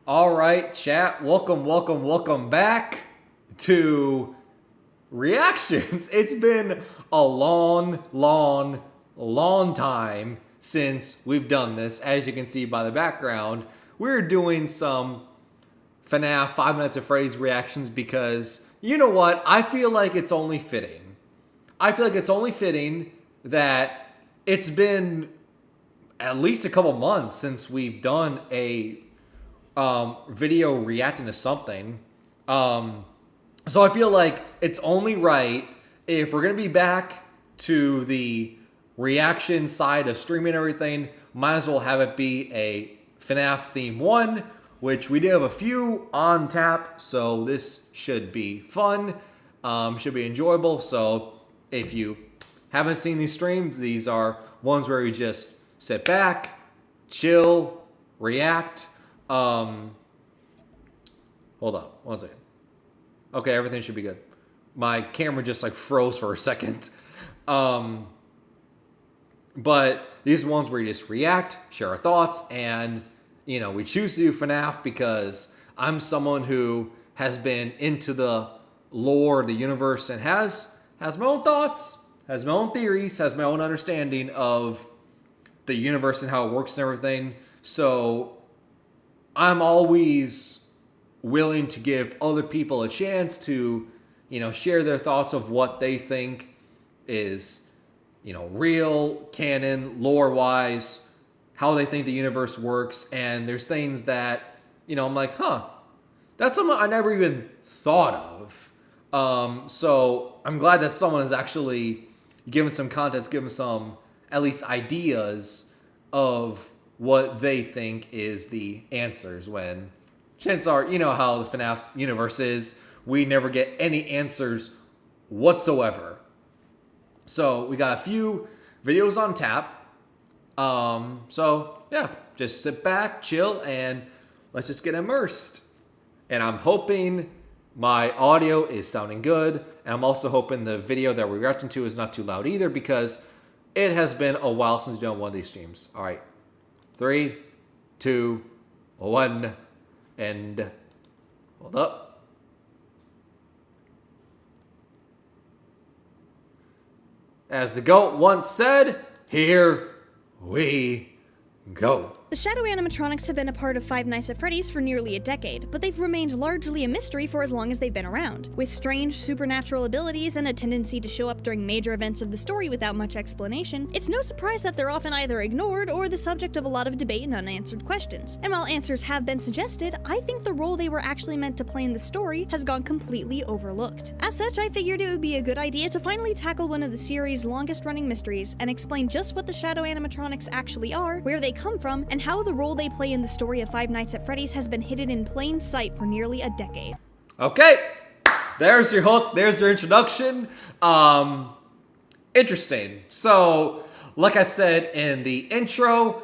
All right, chat. Welcome back to reactions. It's been a long time since we've done this. As you can see by the background, we're doing some FNAF 5 Nights at Freddy's reactions because you know what? I feel like it's only fitting. That it's been at least a couple months since we've done a video reacting to something. So I feel like it's only right if we're going to be back to the reaction side of streaming everything, might as well have it be a FNAF theme one, which we do have a few on tap, so this should be fun, should be enjoyable. So if you haven't seen these streams, these are ones where you just sit back, chill, react. Hold up, 1 second. Okay, everything should be good. My camera just like froze for a second. But these are ones where you just react, share our thoughts, and we choose to do FNAF because I'm someone who has been into the lore, the universe, and has my own thoughts, has my own theories, has my own understanding of the universe and how it works and everything. So I'm always willing to give other people a chance to, share their thoughts of what they think is, real, canon, lore-wise, how they think the universe works. And there's things that, I'm like, that's something I never even thought of. So I'm glad that someone has actually given some context, given some, at least ideas of what they think is the answers, when chances are, how the FNAF universe is, we never get any answers whatsoever. So we got a few videos on tap. So yeah, just sit back, chill, and let's just get immersed. And I'm hoping my audio is sounding good. And I'm also hoping the video that we're reacting to is not too loud either, because it has been a while since we've done one of these streams. All right. 3, 2, 1, and hold up. As the GOAT once said, here we go. The Shadow Animatronics have been a part of Five Nights at Freddy's for nearly a decade, but they've remained largely a mystery for as long as they've been around. With strange supernatural abilities and a tendency to show up during major events of the story without much explanation, it's no surprise that they're often either ignored or the subject of a lot of debate and unanswered questions. And while answers have been suggested, I think the role they were actually meant to play in the story has gone completely overlooked. As such, I figured it would be a good idea to finally tackle one of the series' longest-running mysteries and explain just what the Shadow Animatronics actually are, where they come from, and how the role they play in the story of Five Nights at Freddy's has been hidden in plain sight for nearly a decade. Okay, there's your hook, there's your introduction. Interesting. So, like I said in the intro,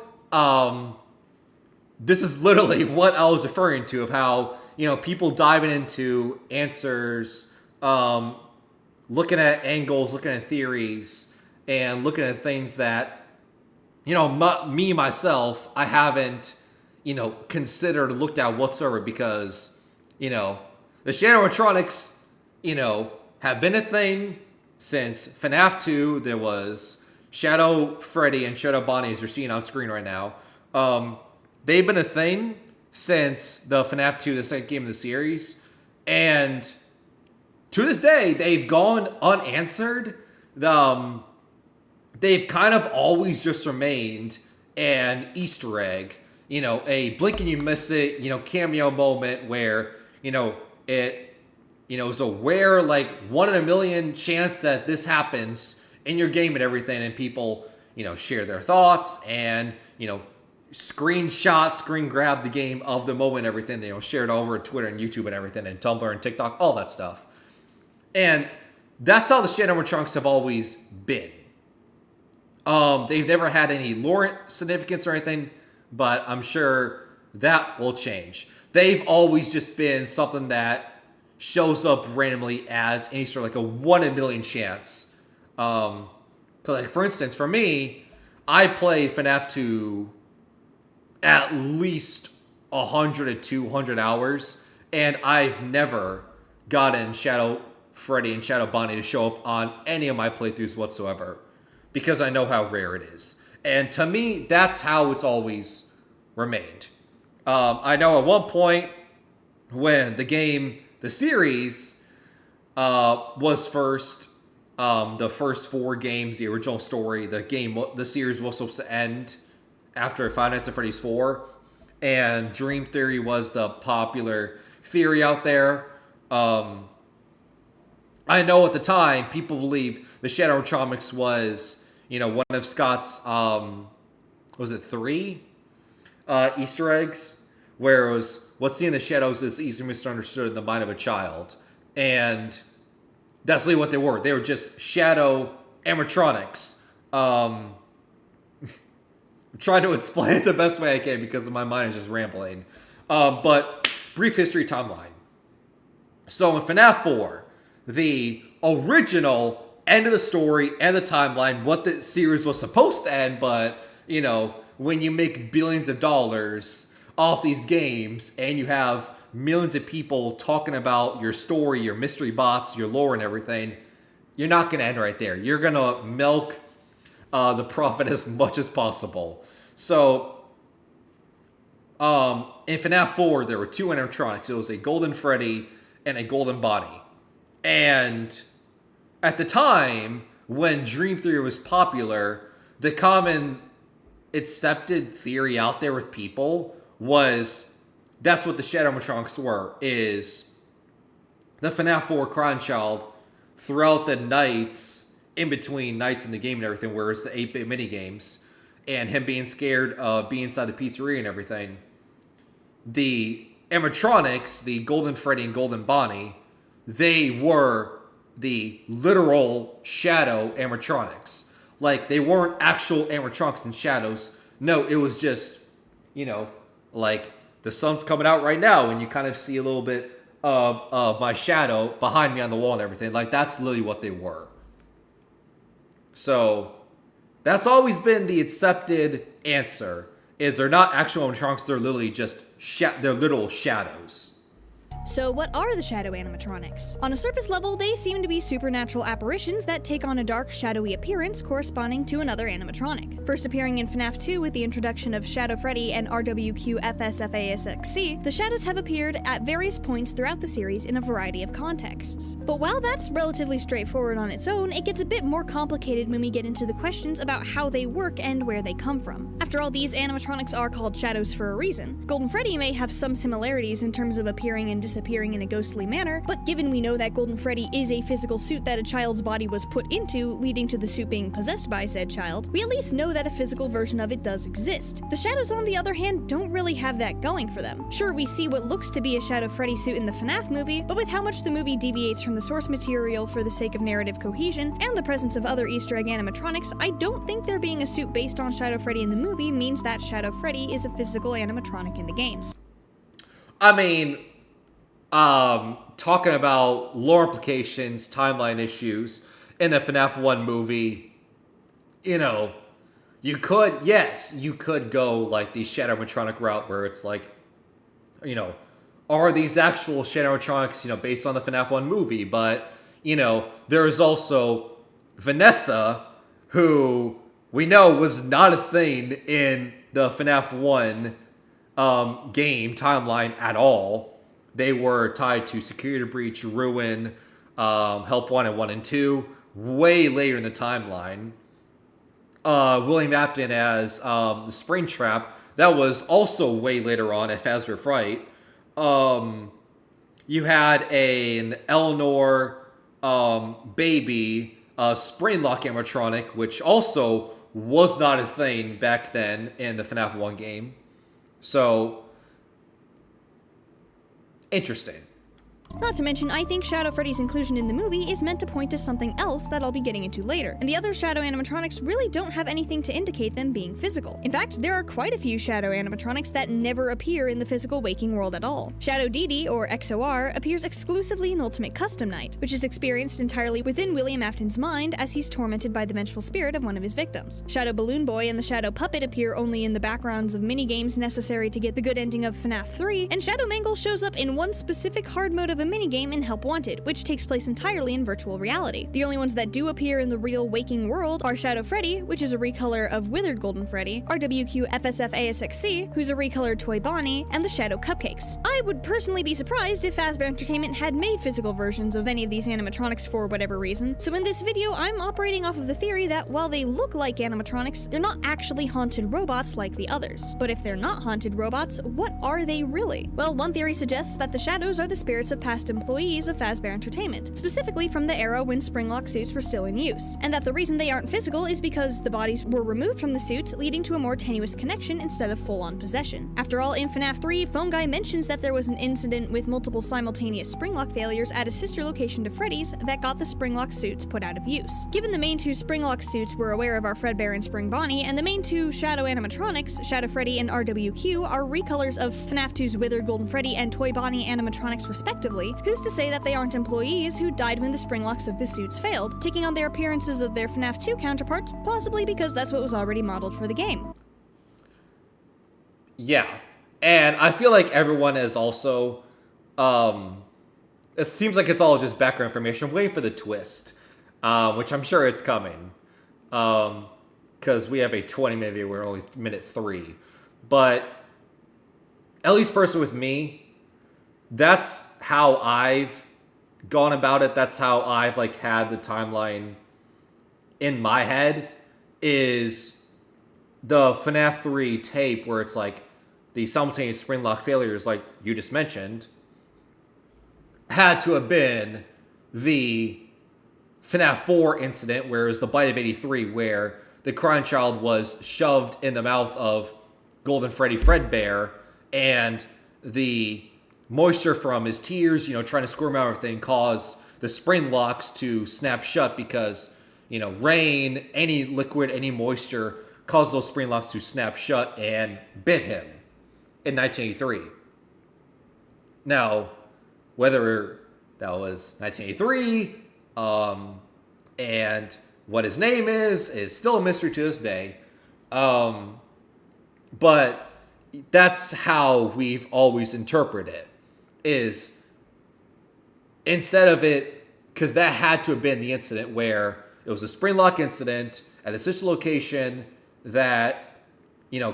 this is literally what I was referring to, of how, people diving into answers, looking at angles, looking at theories, and looking at things that me, myself, I haven't, considered or looked at whatsoever, because, the Animatronics, have been a thing since FNAF 2. There was Shadow Freddy and Shadow Bonnie, as you're seeing on screen right now. They've been a thing since the FNAF 2, the second game of the series. And to this day, they've gone unanswered. They've kind of always just remained an Easter egg, a blink and you miss it, cameo moment where, it, is a rare, like 1 in a million chance that this happens in your game and everything, and people, share their thoughts and, screenshot, screen grab the game of the moment and everything. They, share it over Twitter and YouTube and everything, and Tumblr and TikTok, all that stuff. And that's how the Shadow Trunks have always been. They've never had any lore significance or anything, but I'm sure that will change. They've always just been something that shows up randomly as any sort of like a 1 in a million chance. Like, for instance, for me, I played FNAF 2 at least 100 to 200 hours, and I've never gotten Shadow Freddy and Shadow Bonnie to show up on any of my playthroughs whatsoever, because I know how rare it is. And to me, that's how it's always remained. I know at one point when the series was first, the first 4 games, the original story, the series was supposed to end after Five Nights at Freddy's 4, and Dream Theory was the popular theory out there. I know at the time people believe the Shadow Animatronics was, one of Scott's, was it 3 Easter eggs, where it was what's seen in the shadows is easily misunderstood in the mind of a child, and that's really what they were. They were just Shadow Animatronics. I'm trying to explain it the best way I can because my mind is just rambling. But brief history timeline. So in FNAF 4, the original end of the story and the timeline, what the series was supposed to end, but, when you make billions of dollars off these games and you have millions of people talking about your story, your mystery bots, your lore and everything, you're not going to end right there. You're going to milk the profit as much as possible. So, in FNAF 4, there were 2 animatronics. It was a Golden Freddy and a Golden Bonnie. And at the time, when Dream Theory was popular, the common accepted theory out there with people was that's what the Shadow Animatronics were, is the FNAF 4 Crying Child throughout the nights, in between nights in the game and everything, whereas the 8-bit minigames, and him being scared of being inside the pizzeria and everything, the animatronics, the Golden Freddy and Golden Bonnie, they were the literal Shadow Animatronics. Like, they weren't actual animatronics and shadows. No, it was just, like the sun's coming out right now and you kind of see a little bit of my shadow behind me on the wall and everything. Like, that's literally what they were. So, that's always been the accepted answer, is they're not actual animatronics, they're literally just, they're literal shadows. So what are the Shadow Animatronics? On a surface level, they seem to be supernatural apparitions that take on a dark, shadowy appearance corresponding to another animatronic. First appearing in FNAF 2 with the introduction of Shadow Freddy and RWQFSFASXC, the shadows have appeared at various points throughout the series in a variety of contexts. But while that's relatively straightforward on its own, it gets a bit more complicated when we get into the questions about how they work and where they come from. After all, these animatronics are called shadows for a reason. Golden Freddy may have some similarities in terms of appearing and disappearing in a ghostly manner, but given we know that Golden Freddy is a physical suit that a child's body was put into, leading to the suit being possessed by said child, we at least know that a physical version of it does exist. The shadows, on the other hand, don't really have that going for them. Sure, we see what looks to be a Shadow Freddy suit in the FNAF movie, but with how much the movie deviates from the source material for the sake of narrative cohesion, and the presence of other Easter egg animatronics, I don't think there being a suit based on Shadow Freddy in the movie means that Shadow Freddy is a physical animatronic in the games. I mean, talking about lore implications, timeline issues in the FNAF 1 movie, you could go like the Shadow Animatronic route where it's like, are these actual Shadow Animatronics, based on the FNAF 1 movie? But, there is also Vanessa, who we know was not a thing in the FNAF 1 game timeline at all. They were tied to Security Breach, Ruin, Help 1 and 1 and 2, way later in the timeline. William Afton as the Springtrap, that was also way later on at Fazbear Fright. You had an Eleanor baby Springlock animatronic, which also was not a thing back then in the FNAF 1 game. So, interesting. concept. Not to mention, I think Shadow Freddy's inclusion in the movie is meant to point to something else that I'll be getting into later, and the other Shadow animatronics really don't have anything to indicate them being physical. In fact, there are quite a few Shadow animatronics that never appear in the physical waking world at all. Shadow Dee, or XOR, appears exclusively in Ultimate Custom Night, which is experienced entirely within William Afton's mind as he's tormented by the vengeful spirit of one of his victims. Shadow Balloon Boy and the Shadow Puppet appear only in the backgrounds of minigames necessary to get the good ending of FNAF 3, and Shadow Mangle shows up in one specific hard mode of a minigame in Help Wanted, which takes place entirely in virtual reality. The only ones that do appear in the real waking world are Shadow Freddy, which is a recolor of Withered Golden Freddy, RWQ FSF ASXC, who's a recolored Toy Bonnie, and the Shadow Cupcakes. I would personally be surprised if Fazbear Entertainment had made physical versions of any of these animatronics for whatever reason, so in this video I'm operating off of the theory that while they look like animatronics, they're not actually haunted robots like the others. But if they're not haunted robots, what are they really? Well, one theory suggests that the shadows are the spirits of past employees of Fazbear Entertainment, specifically from the era when Springlock suits were still in use, and that the reason they aren't physical is because the bodies were removed from the suits, leading to a more tenuous connection instead of full-on possession. After all, in FNAF 3, Phone Guy mentions that there was an incident with multiple simultaneous Springlock failures at a sister location to Freddy's that got the Springlock suits put out of use. Given the main two Springlock suits were aware of our Fredbear and Spring Bonnie, and the main two Shadow animatronics, Shadow Freddy and RWQ, are recolors of FNAF 2's Withered Golden Freddy and Toy Bonnie animatronics respectively, who's to say that they aren't employees who died when the Springlocks of the suits failed, taking on their appearances of their FNAF 2 counterparts, possibly because that's what was already modeled for the game. Yeah, and I feel like everyone is also, it seems like it's all just background information, waiting for the twist, which I'm sure it's coming, because we have a 20-minute video, we're only minute 3, but at least personally with me, that's how I've gone about it, that's how I've, like, had the timeline in my head, is the FNAF 3 tape where it's like the simultaneous Springlock failures, like you just mentioned, had to have been the FNAF 4 incident, where it was the Bite of 83, where the crying child was shoved in the mouth of Golden Freddy Fredbear, and the moisture from his tears, trying to squirm out everything, caused the spring locks to snap shut because, rain, any liquid, any moisture caused those spring locks to snap shut and bit him in 1983. Now, whether that was 1983, and what his name is still a mystery to this day. But that's how we've always interpreted it, is instead of it, because that had to have been the incident where it was a Springlock incident at a sister location that,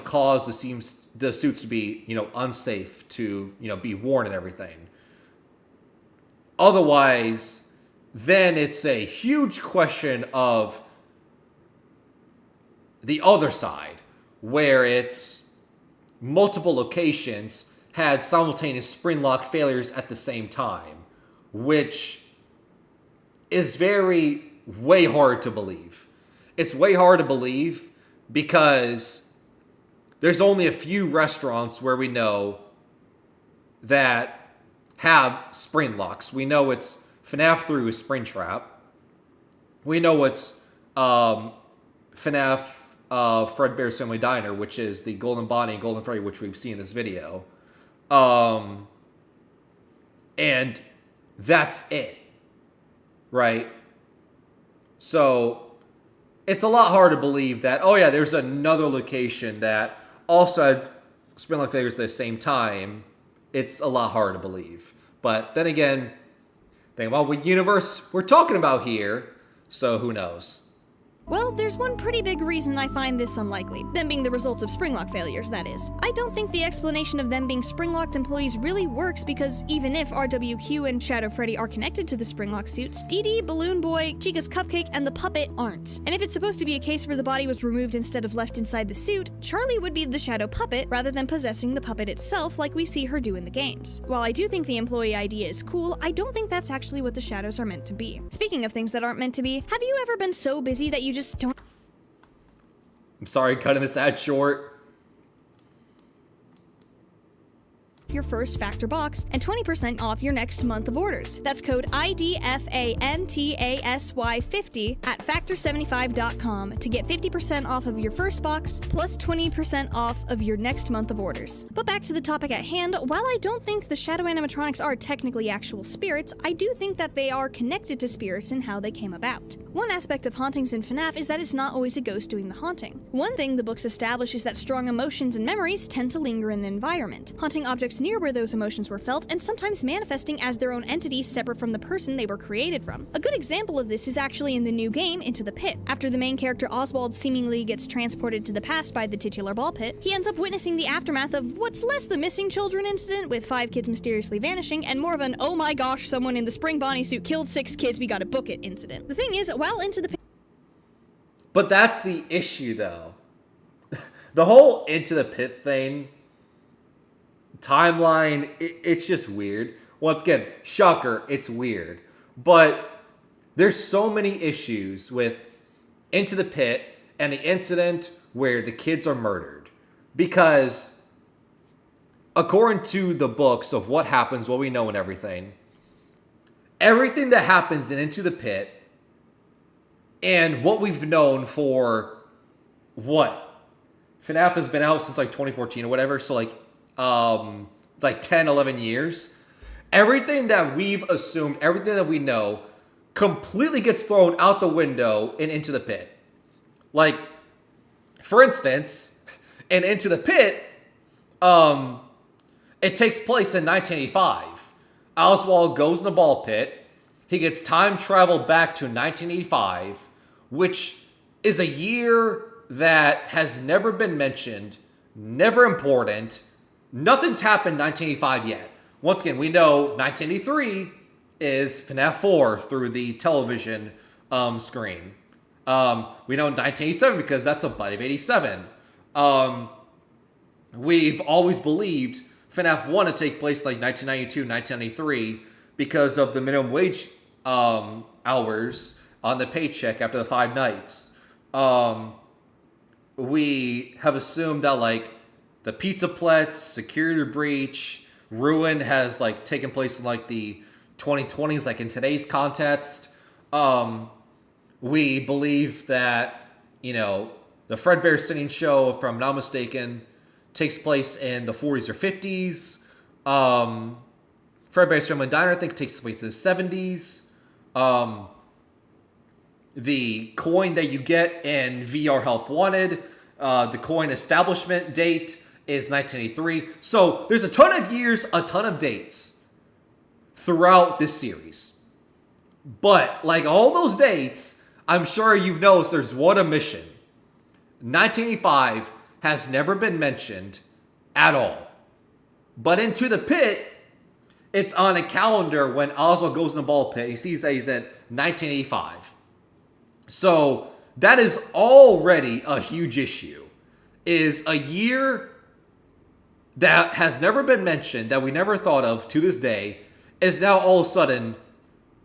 caused the suits to be, unsafe to, be worn and everything. Otherwise, then it's a huge question of the other side, where it's multiple locations had simultaneous Springlock failures at the same time, which is way hard to believe. It's way hard to believe because there's only a few restaurants where we know that have Springlocks. We know it's FNAF 3 with Springtrap. We know it's FNAF Fredbear's Family Diner, which is the Golden Bonnie and Golden Freddy, which we've seen in this video. And that's it. Right? So it's a lot hard to believe that, oh yeah, there's another location that also had Springlock failures at the same time. It's a lot harder to believe. But then again, think about what universe we're talking about here, so who knows? Well, there's one pretty big reason I find this unlikely, them being the results of Springlock failures, that is. I don't think the explanation of them being Springlocked employees really works because even if RWQ and Shadow Freddy are connected to the Springlock suits, Dee Dee, Balloon Boy, Chica's Cupcake, and the Puppet aren't. And if it's supposed to be a case where the body was removed instead of left inside the suit, Charlie would be the Shadow Puppet rather than possessing the puppet itself like we see her do in the games. While I do think the employee idea is cool, I don't think that's actually what the shadows are meant to be. Speaking of things that aren't meant to be, have you ever been so busy that you just don't— I'm sorry, cutting this ad short. off your first Factor box and 20% off your next month of orders. That's code IDFANTASY50 at factor75.com to get 50% off of your first box plus 20% off of your next month of orders. But back to the topic at hand, while I don't think the shadow animatronics are technically actual spirits, I do think that they are connected to spirits and how they came about. One aspect of hauntings in FNAF is that it's not always a ghost doing the haunting. One thing the books establish is that strong emotions and memories tend to linger in the environment, haunting objects near where those emotions were felt and sometimes manifesting as their own entities separate from the person they were created from. A good example of this is actually in the new game, Into the Pit. After the main character Oswald seemingly gets transported to the past by the titular ball pit, he ends up witnessing the aftermath of what's less the missing children incident with 5 kids mysteriously vanishing and more of an oh my gosh, someone in the spring Bonnie suit killed 6 kids, we gotta book it incident. The thing is, while Into the Pit... But that's the issue, though. The whole Into the Pit thing, timeline, it's just weird. Once again, shocker, it's weird. But there's so many issues with Into the Pit and the incident where the kids are murdered. Because according to the books of what happens, what we know and everything that happens in Into the Pit and what we've known for what? FNAF has been out since like 2014 or whatever, so like 10, 11 years. Everything that we've assumed, everything that we know, completely gets thrown out the window and Into the Pit. Like, for instance, in Into the Pit, it takes place in 1985. Oswald goes in the ball pit. He gets time travel back to 1985, which is a year that has never been mentioned, never important. Nothing's happened in 1985 yet. Once again, we know 1983 is FNAF 4 through the television screen. We know 1987 because that's a bite of 87. We've always believed FNAF 1 to take place like 1992, 1993 because of the minimum wage hours on the paycheck after the 5 nights. We have assumed that like the Pizzaplex, security breach, ruin has like taken place in like the 2020s, like in today's context. We believe that, you know, the Fredbear Singing Show, if I'm not mistaken, takes place in the 40s or 50s. Fredbear's Family Diner, I think, takes place in the 70s. The coin that you get in VR Help Wanted, the coin establishment date is 1983. So there's a ton of years, a ton of dates throughout this series. But like all those dates, I'm sure you've noticed there's one omission. 1985 has never been mentioned at all. But Into the Pit, it's on a calendar when Oswald goes in the ball pit. He sees that he's at 1985. So that is already a huge issue. Is a year that has never been mentioned, that we never thought of to this day, is now all of a sudden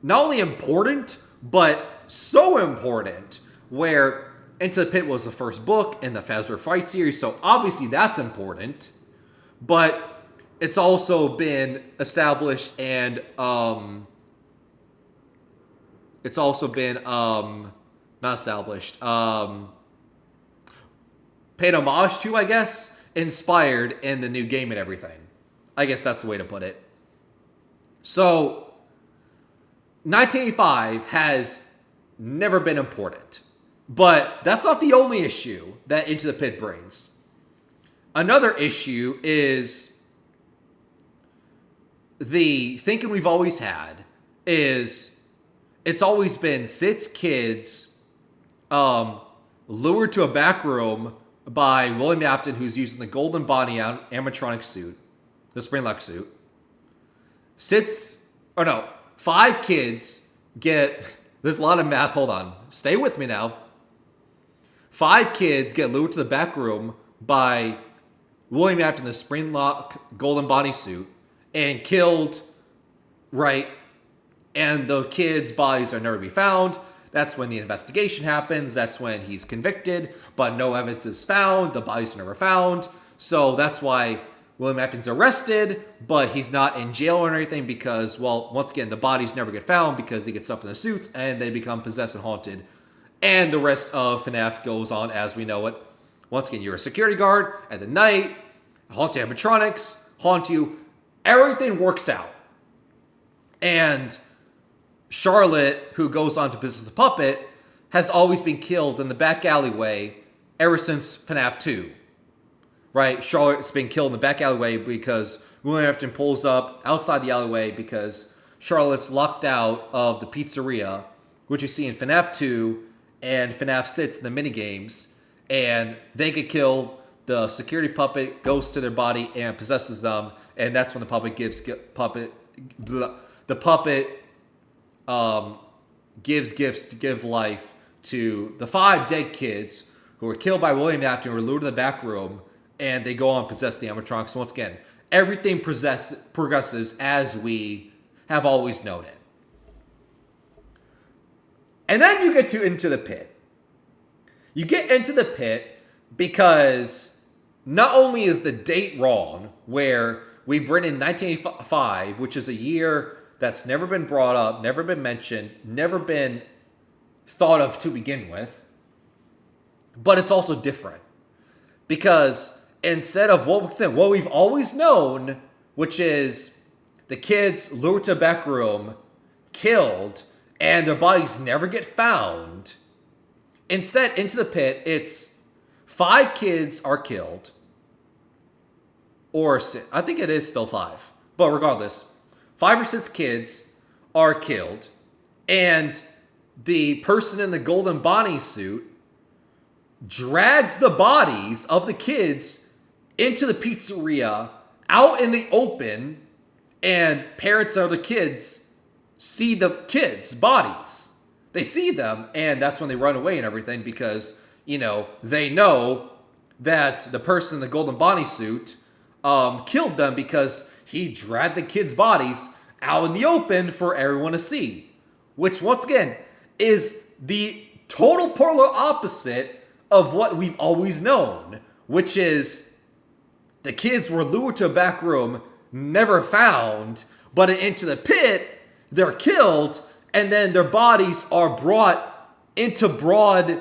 not only important, but so important, where Into the Pit was the first book in the Fazbear Fright series, so obviously that's important, but it's also been established and it's also been not established, paid homage to, I guess, inspired in the new game and everything. I guess that's the way to put it. So 1985 has never been important. But that's not the only issue that Into the Pit brings. Another issue is the thinking we've always had is it's always been 6 kids lured to a back room by William Afton, who's using the Golden Bonnie animatronic suit, the Springlock suit. 5 kids get... There's a lot of math. Hold on. Stay with me now. 5 kids get lured to the back room by William Afton, the Springlock Golden Bonnie suit, and killed, right? And the kids' bodies are never to be found. That's when the investigation happens. That's when he's convicted, but no evidence is found. The bodies are never found. So that's why William Afton's arrested, but he's not in jail or anything because, well, once again, the bodies never get found because they get stuffed in the suits and they become possessed and haunted. And the rest of FNAF goes on as we know it. Once again, you're a security guard at the night, haunt animatronics, haunt you. Everything works out. And Charlotte, who goes on to possess a puppet, has always been killed in the back alleyway ever since FNAF 2. Right? Charlotte's been killed in the back alleyway because William Afton pulls up outside the alleyway because Charlotte's locked out of the pizzeria, which you see in FNAF 2 and FNAF 6 in the minigames. And they get killed. The security puppet goes to their body and possesses them. And that's when the puppet gives gifts to give life to the 5 dead kids who were killed by William Afton, who were lured in the back room, and they go on and possess the animatronics. So once again, everything progresses as we have always known it. And then you get into the pit. You get into the pit because not only is the date wrong, where we bring in 1985, which is a year that's never been brought up, never been mentioned, never been thought of to begin with, but it's also different. Because instead of what we've always known, which is the kids lured to a back room, killed, and their bodies never get found, instead, into the pit, it's 5 kids are killed. Or I think it is still 5. But regardless, 5 or 6 kids are killed. And the person in the golden Bonnie suit drags the bodies of the kids into the pizzeria out in the open. And parents of the kids see the kids' bodies. They see them, and that's when they run away and everything because, they know that the person in the golden Bonnie suit killed them because he dragged the kids' bodies out in the open for everyone to see. Which, once again, is the total polar opposite of what we've always known. Which is the kids were lured to a back room, never found, but into the pit, they're killed, and then their bodies are brought into broad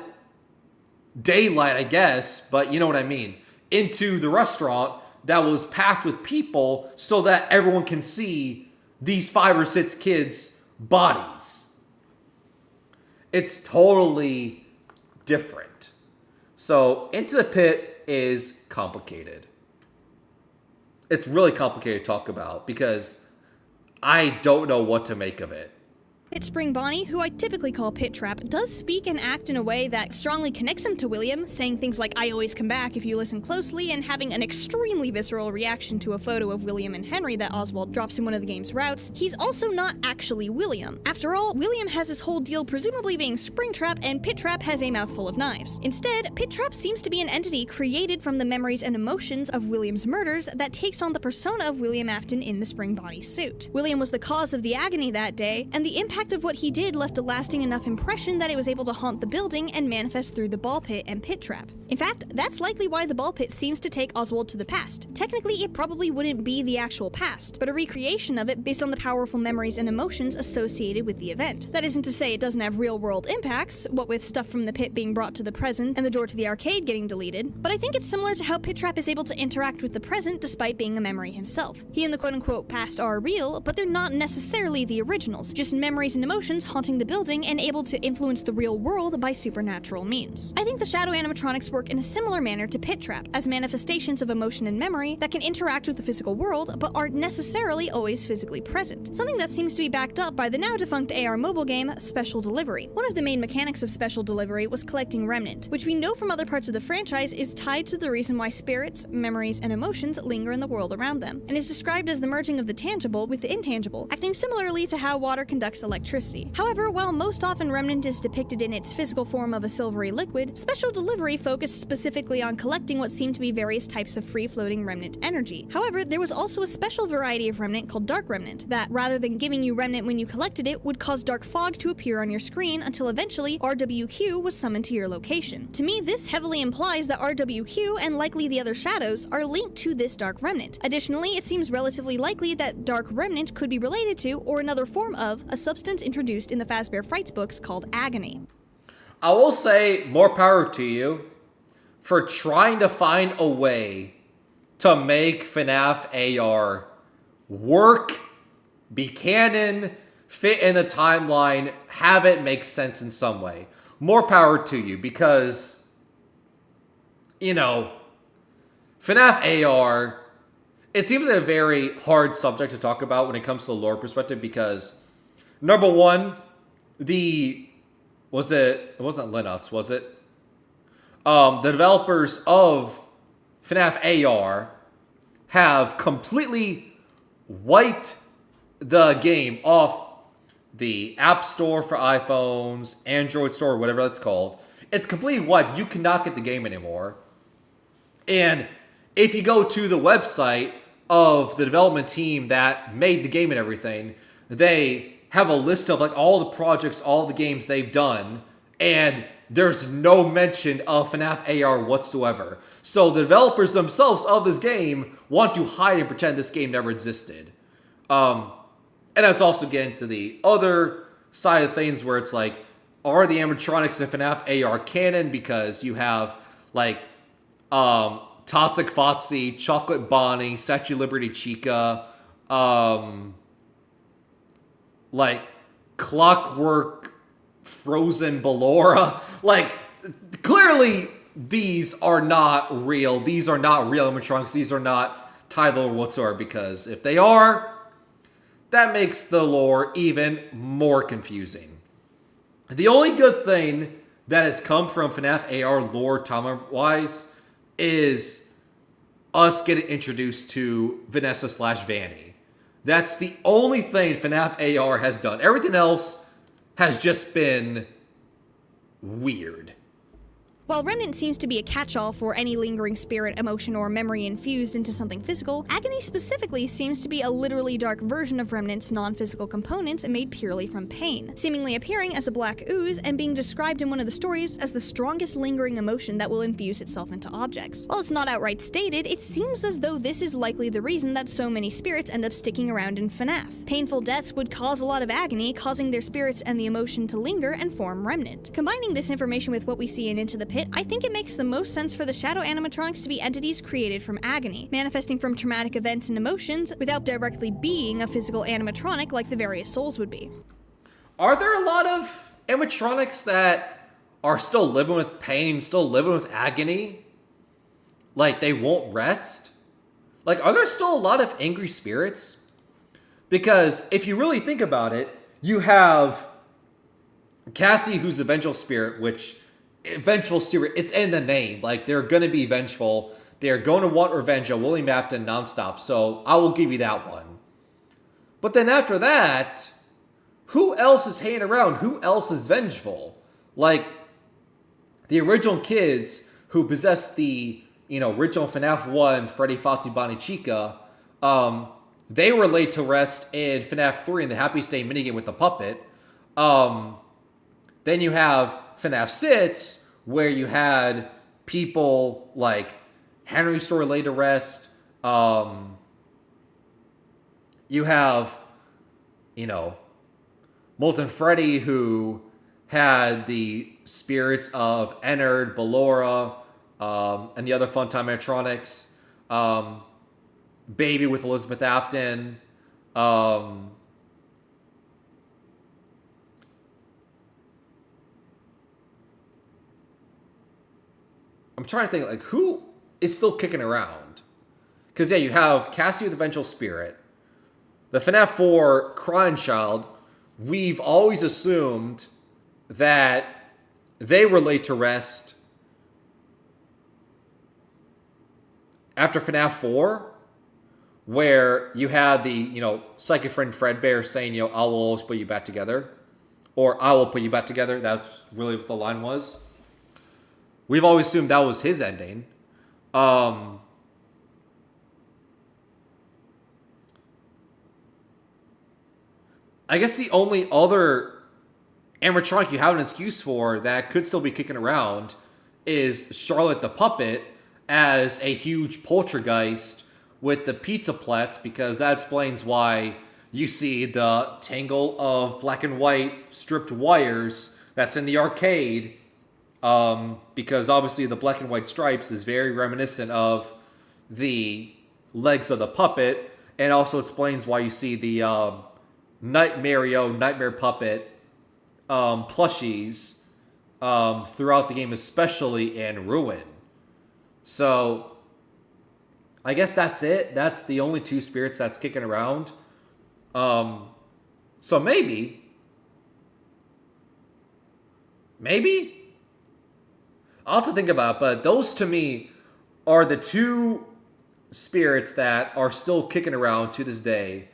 daylight, I guess, but you know what I mean, into the restaurant that was packed with people so that everyone can see these 5 or 6 kids' bodies. It's totally different. So, Into the Pit is complicated. It's really complicated to talk about because I don't know what to make of it. Pit Spring Bonnie, who I typically call Pit Trap, does speak and act in a way that strongly connects him to William, saying things like "I always come back" if you listen closely, and having an extremely visceral reaction to a photo of William and Henry that Oswald drops in one of the game's routes. He's also not actually William. After all, William has his whole deal presumably being Springtrap, and Pit Trap has a mouthful of knives. Instead, Pit Trap seems to be an entity created from the memories and emotions of William's murders that takes on the persona of William Afton in the Spring Bonnie suit. William was the cause of the agony that day, and the impact of what he did left a lasting enough impression that it was able to haunt the building and manifest through the ball pit and Pit Trap. In fact, that's likely why the ball pit seems to take Oswald to the past. Technically, it probably wouldn't be the actual past, but a recreation of it based on the powerful memories and emotions associated with the event. That isn't to say it doesn't have real-world impacts, what with stuff from the pit being brought to the present and the door to the arcade getting deleted, but I think it's similar to how Pit Trap is able to interact with the present despite being a memory himself. He and the quote-unquote past are real, but they're not necessarily the originals, just memories and emotions haunting the building and able to influence the real world by supernatural means. I think the shadow animatronics work in a similar manner to Pit Trap, as manifestations of emotion and memory that can interact with the physical world but aren't necessarily always physically present. Something that seems to be backed up by the now defunct AR mobile game Special Delivery. One of the main mechanics of Special Delivery was collecting Remnant, which we know from other parts of the franchise is tied to the reason why spirits, memories, and emotions linger in the world around them, and is described as the merging of the tangible with the intangible, acting similarly to how water conducts electricity electricity. However, while most often Remnant is depicted in its physical form of a silvery liquid, Special Delivery focused specifically on collecting what seemed to be various types of free-floating Remnant energy. However, there was also a special variety of Remnant called Dark Remnant, that, rather than giving you Remnant when you collected it, would cause dark fog to appear on your screen until eventually RWQ was summoned to your location. To me, this heavily implies that RWQ, and likely the other shadows, are linked to this Dark Remnant. Additionally, it seems relatively likely that Dark Remnant could be related to, or another form of, a substance introduced in the Fazbear Frights books called Agony. I will say more power to you for trying to find a way to make FNAF AR work, be canon, fit in the timeline, have it make sense in some way. More power to you, because, FNAF AR, it seems a very hard subject to talk about when it comes to the lore perspective, because, number one, it wasn't Linux, was it? The developers of FNAF AR have completely wiped the game off the App Store for iPhones, Android Store, whatever that's called. It's completely wiped. You cannot get the game anymore. And if you go to the website of the development team that made the game and everything, they have a list of like all the projects, all the games they've done, and there's no mention of FNAF AR whatsoever. So the developers themselves of this game want to hide and pretend this game never existed. And that's also getting to the other side of things where it's like, are the animatronics in FNAF AR canon? Because you have like Toxic Fotsy, Chocolate Bonnie, Statue of Liberty Chica, like Clockwork Frozen Ballora. Like, clearly these are not real. These are not real animatronics. These are not titled whatsoever, because if they are, that makes the lore even more confusing. The only good thing that has come from FNAF AR lore timeline-wise is us getting introduced to Vanessa / Vanny. That's the only thing FNAF AR has done. Everything else has just been weird. While Remnant seems to be a catch-all for any lingering spirit, emotion, or memory infused into something physical, Agony specifically seems to be a literally dark version of Remnant's non-physical components made purely from pain, seemingly appearing as a black ooze and being described in one of the stories as the strongest lingering emotion that will infuse itself into objects. While it's not outright stated, it seems as though this is likely the reason that so many spirits end up sticking around in FNAF. Painful deaths would cause a lot of agony, causing their spirits and the emotion to linger and form Remnant. Combining this information with what we see in Into the Pit, I think it makes the most sense for the shadow animatronics to be entities created from agony, manifesting from traumatic events and emotions without directly being a physical animatronic like the various souls would be. Are there a lot of animatronics that are still living with pain, still living with agony? Like, they won't rest? Like, are there still a lot of angry spirits? Because if you really think about it, you have Cassie, who's a vengeful spirit, which vengeful spirit, it's in the name. Like, they're going to be vengeful. They're going to want revenge on William Afton nonstop. So I will give you that one. But then after that, who else is hanging around? Who else is vengeful? Like, the original kids who possessed the, original FNAF 1, Freddy, Fotsy, Bonnie, Chica, they were laid to rest in FNAF 3 in the Happy Stay minigame with the puppet. Then you have FNAF 6, where you had people like Henry Story laid to rest. You have, Molten Freddy, who had the spirits of Ennard, Ballora, and the other Funtime animatronics. Baby with Elizabeth Afton. I'm trying to think, like, who is still kicking around? Because, yeah, you have Cassie with the Vengeful Spirit. The FNAF 4 Crying Child, we've always assumed that they were laid to rest after FNAF 4. where you had the, psychic friend Fredbear saying, I will always put you back together. Or I will put you back together. That's really what the line was. We've always assumed that was his ending. I guess the only other animatronic you have an excuse for that could still be kicking around is Charlotte the Puppet as a huge poltergeist with the pizza plats, because that explains why you see the tangle of black and white stripped wires that's in the arcade, because obviously the black and white stripes is very reminiscent of the legs of the puppet, and also explains why you see the Nightmare Puppet plushies throughout the game, especially in Ruin. So I guess that's it. That's the only two spirits that's kicking around. So maybe I'll have to think about it, but those to me are the two spirits that are still kicking around to this day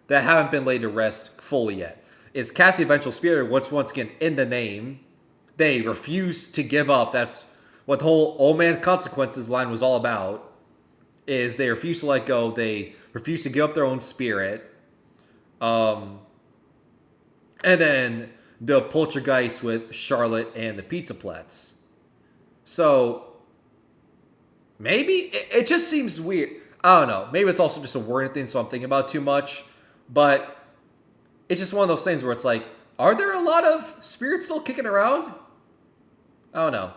that haven't been laid to rest fully yet. Is Cassie Eventual Spirit, once again in the name, they refuse to give up. That's what the whole Old Man Consequences line was all about, is they refuse to let go. They refuse to give up their own spirit. And then the poltergeist with Charlotte and the pizza plats. So maybe it just seems weird. I don't know. Maybe it's also just a wording thing, so I'm thinking about too much. But it's just one of those things where it's like, are there a lot of spirits still kicking around? I don't know.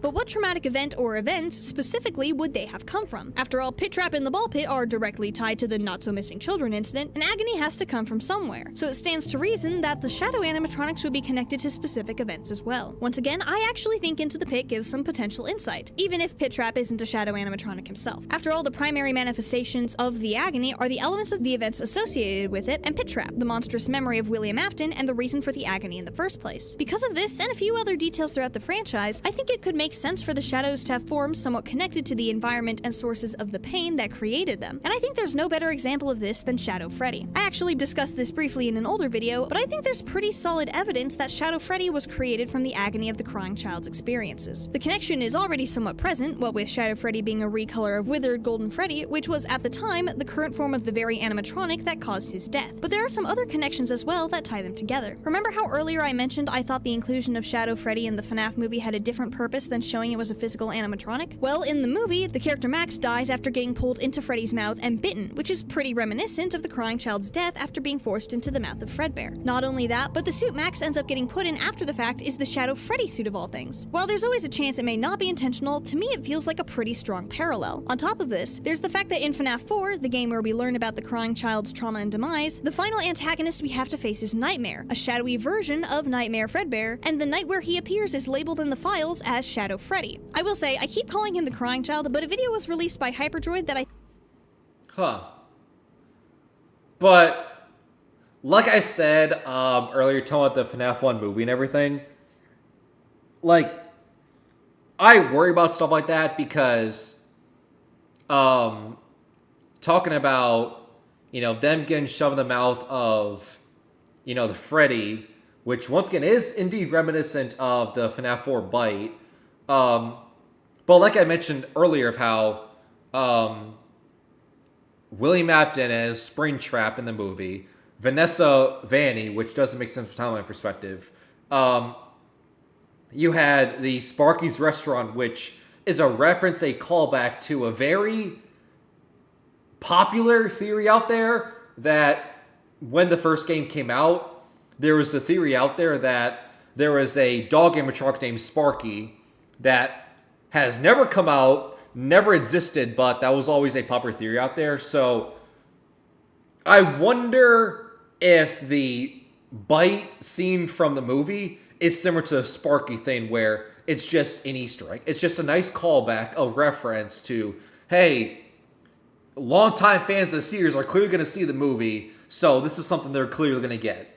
But what traumatic event or events specifically would they have come from? After all, Pit Trap and the Ball Pit are directly tied to the not-so-missing children incident, and agony has to come from somewhere. So it stands to reason that the shadow animatronics would be connected to specific events as well. Once again, I actually think Into the Pit gives some potential insight, even if Pit Trap isn't a shadow animatronic himself. After all, the primary manifestations of the agony are the elements of the events associated with it, and Pit Trap, the monstrous memory of William Afton and the reason for the agony in the first place. Because of this, and a few other details throughout the franchise, I think it could make sense for the shadows to have forms somewhat connected to the environment and sources of the pain that created them. And I think there's no better example of this than Shadow Freddy. I actually discussed this briefly in an older video, but I think there's pretty solid evidence that Shadow Freddy was created from the agony of the crying child's experiences. The connection is already somewhat present, what with Shadow Freddy being a recolor of withered Golden Freddy, which was at the time the current form of the very animatronic that caused his death. But there are some other connections as well that tie them together. Remember how earlier I mentioned I thought the inclusion of Shadow Freddy in the FNAF movie had a different purpose than showing it was a physical animatronic? Well, in the movie, the character Max dies after getting pulled into Freddy's mouth and bitten, which is pretty reminiscent of the crying child's death after being forced into the mouth of Fredbear. Not only that, but the suit Max ends up getting put in after the fact is the Shadow Freddy suit of all things. While there's always a chance it may not be intentional, to me it feels like a pretty strong parallel. On top of this, there's the fact that in FNAF 4, the game where we learn about the crying child's trauma and demise, the final antagonist we have to face is Nightmare, a shadowy version of Nightmare Fredbear, and the night where he appears is labeled in the files as Shadow Freddy. I will say, I keep calling him the crying child, but a video was released by Hyperdroid that But like I said earlier, talking about the FNAF 1 movie and everything, like, I worry about stuff like that because talking about, them getting shoved in the mouth of, the Freddy, which once again is indeed reminiscent of the FNAF 4 bite. But like I mentioned earlier of how William Afton as Springtrap in the movie, Vanessa Vanny, which doesn't make sense from a timeline perspective, you had the Sparky's Restaurant, which is a reference, a callback to a very popular theory out there that when the first game came out, there was a theory out there that there was a dog animatronic named Sparky that has never come out, never existed, but that was always a popular theory out there. So I wonder if the bite scene from the movie is similar to the Sparky thing, where it's just an Easter egg. It's just a nice callback, a reference to, hey, longtime fans of the series are clearly going to see the movie, so this is something they're clearly going to get.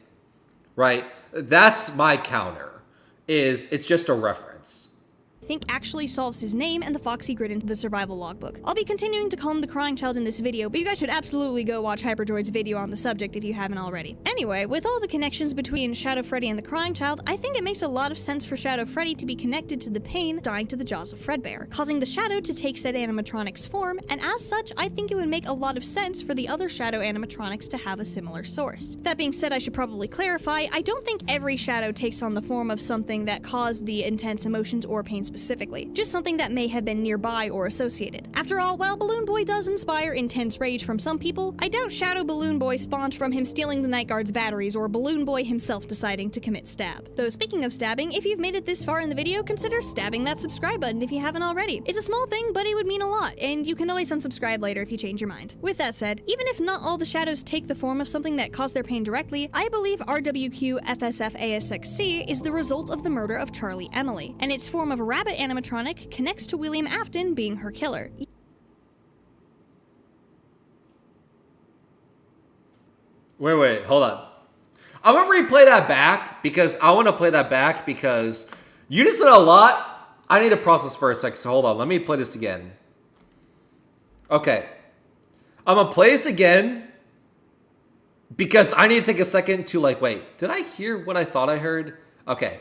Right? That's my counter, is it's just a reference. think actually solves his name and the foxy grid into the survival logbook. I'll be continuing to call him the crying child in this video, but you guys should absolutely go watch Hyperdroid's video on the subject if you haven't already. Anyway, with all the connections between Shadow Freddy and the crying child, I think it makes a lot of sense for Shadow Freddy to be connected to the pain dying to the jaws of Fredbear, causing the shadow to take said animatronic's form, and as such, I think it would make a lot of sense for the other shadow animatronics to have a similar source. That being said, I should probably clarify, I don't think every shadow takes on the form of something that caused the intense emotions or pain specifically, just something that may have been nearby or associated. After all, while Balloon Boy does inspire intense rage from some people, I doubt Shadow Balloon Boy spawned from him stealing the Night Guard's batteries or Balloon Boy himself deciding to commit stab. Though speaking of stabbing, if you've made it this far in the video, consider stabbing that subscribe button if you haven't already. It's a small thing, but it would mean a lot, and you can always unsubscribe later if you change your mind. With that said, even if not all the shadows take the form of something that caused their pain directly, I believe RWQ FSF-ASXC is the result of the murder of Charlie Emily, and its form of rabbit animatronic connects to William Afton being her killer. Wait, hold on. I'm gonna replay that back because I want to play that back because you just said a lot. I need to process for a second, so hold on. Let me play this again. Okay. I'm gonna play this again because I need to take a second to wait, did I hear what I thought I heard? Okay.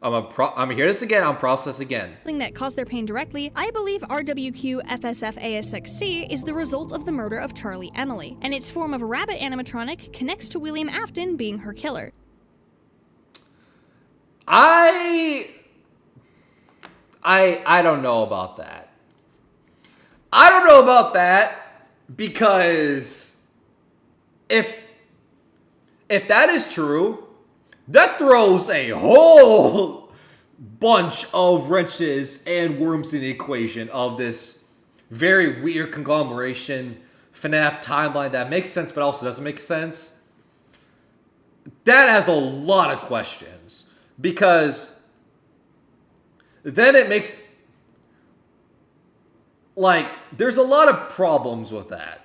I'm gonna hear this again, I'm process again. Something that caused their pain directly, I believe RWQ FSF-ASXC is the result of the murder of Charlie Emily, and its form of rabbit animatronic connects to William Afton being her killer. I don't know about that. I don't know about that because if that is true, that throws a whole bunch of wrenches and worms in the equation of this very weird conglomeration FNAF timeline that makes sense but also doesn't make sense. That has a lot of questions because then it makes there's a lot of problems with that.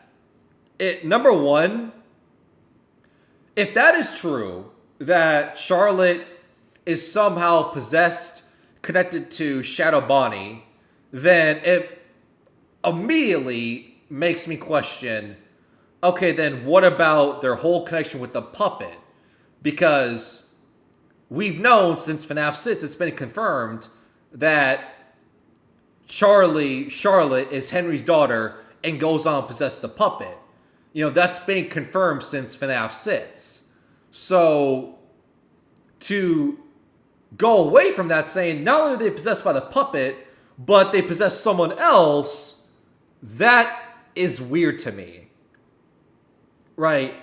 Number one, if that is true, that Charlotte is somehow possessed, connected to Shadow Bonnie, then it immediately makes me question, okay, then what about their whole connection with the puppet? Because we've known since FNAF 6, it's been confirmed that Charlotte is Henry's daughter and goes on to possess the puppet. That's been confirmed since FNAF 6. So, to go away from that saying, not only are they possessed by the puppet, but they possess someone else, that is weird to me. Right?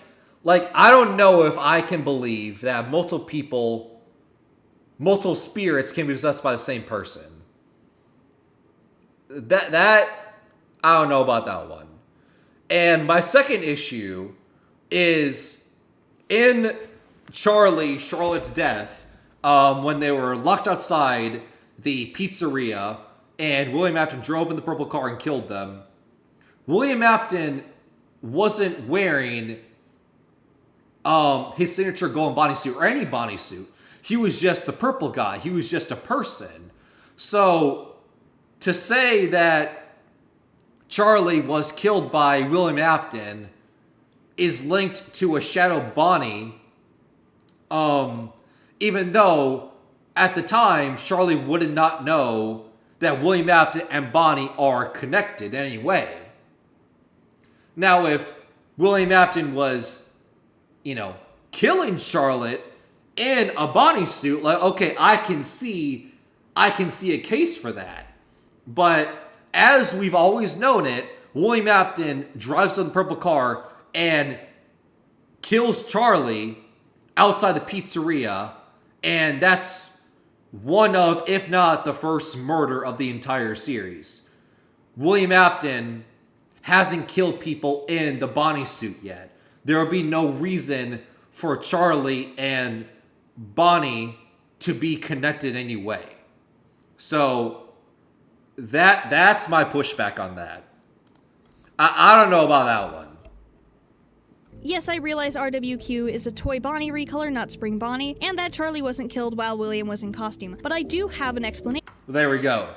I don't know if I can believe that multiple spirits can be possessed by the same person. That I don't know about that one. And my second issue is in Charlotte's death, when they were locked outside the pizzeria and William Afton drove in the purple car and killed them, William Afton wasn't wearing his signature golden bodysuit or any bodysuit. He was just the purple guy. He was just a person. So to say that Charlie was killed by William Afton is linked to a Shadow Bonnie, even though at the time Charlie would not know that William Afton and Bonnie are connected in any way. Now, if William Afton was, killing Charlotte in a Bonnie suit, okay, I can see a case for that. But as we've always known it, William Afton drives in the purple car and kills Charlie outside the pizzeria, and that's one of, if not the first murder of the entire series. William Afton hasn't killed people in the Bonnie suit yet. There will be no reason for Charlie and Bonnie to be connected anyway. So that's my pushback on that. I don't know about that one. Yes, I realize RWQ is a Toy Bonnie recolor, not Spring Bonnie, and that Charlie wasn't killed while William was in costume, but I do have an explanation. There we go.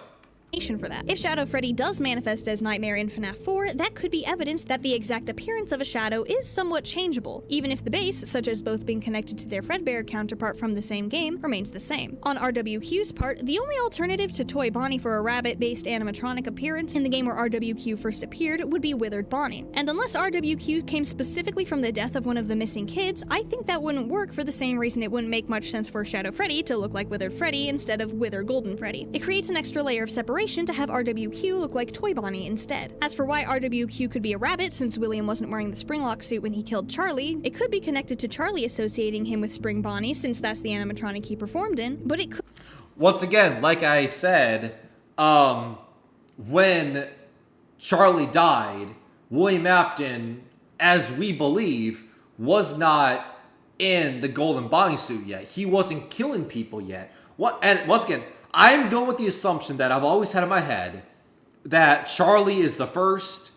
For that. If Shadow Freddy does manifest as Nightmare in FNAF 4, that could be evidence that the exact appearance of a shadow is somewhat changeable, even if the base, such as both being connected to their Fredbear counterpart from the same game, remains the same. On RWQ's part, the only alternative to Toy Bonnie for a rabbit-based animatronic appearance in the game where RWQ first appeared would be Withered Bonnie. And unless RWQ came specifically from the death of one of the missing kids, I think that wouldn't work for the same reason it wouldn't make much sense for Shadow Freddy to look like Withered Freddy instead of Withered Golden Freddy. It creates an extra layer of separation to have RWQ look like Toy Bonnie instead. As for why RWQ could be a rabbit, since William wasn't wearing the Springlock suit when he killed Charlie, it could be connected to Charlie associating him with Spring Bonnie, since that's the animatronic he performed in, but it could... Once again, like I said, when Charlie died, William Afton, as we believe, was not in the Golden Bonnie suit yet. He wasn't killing people yet. And once again, I'm going with the assumption that I've always had in my head that Charlie is the first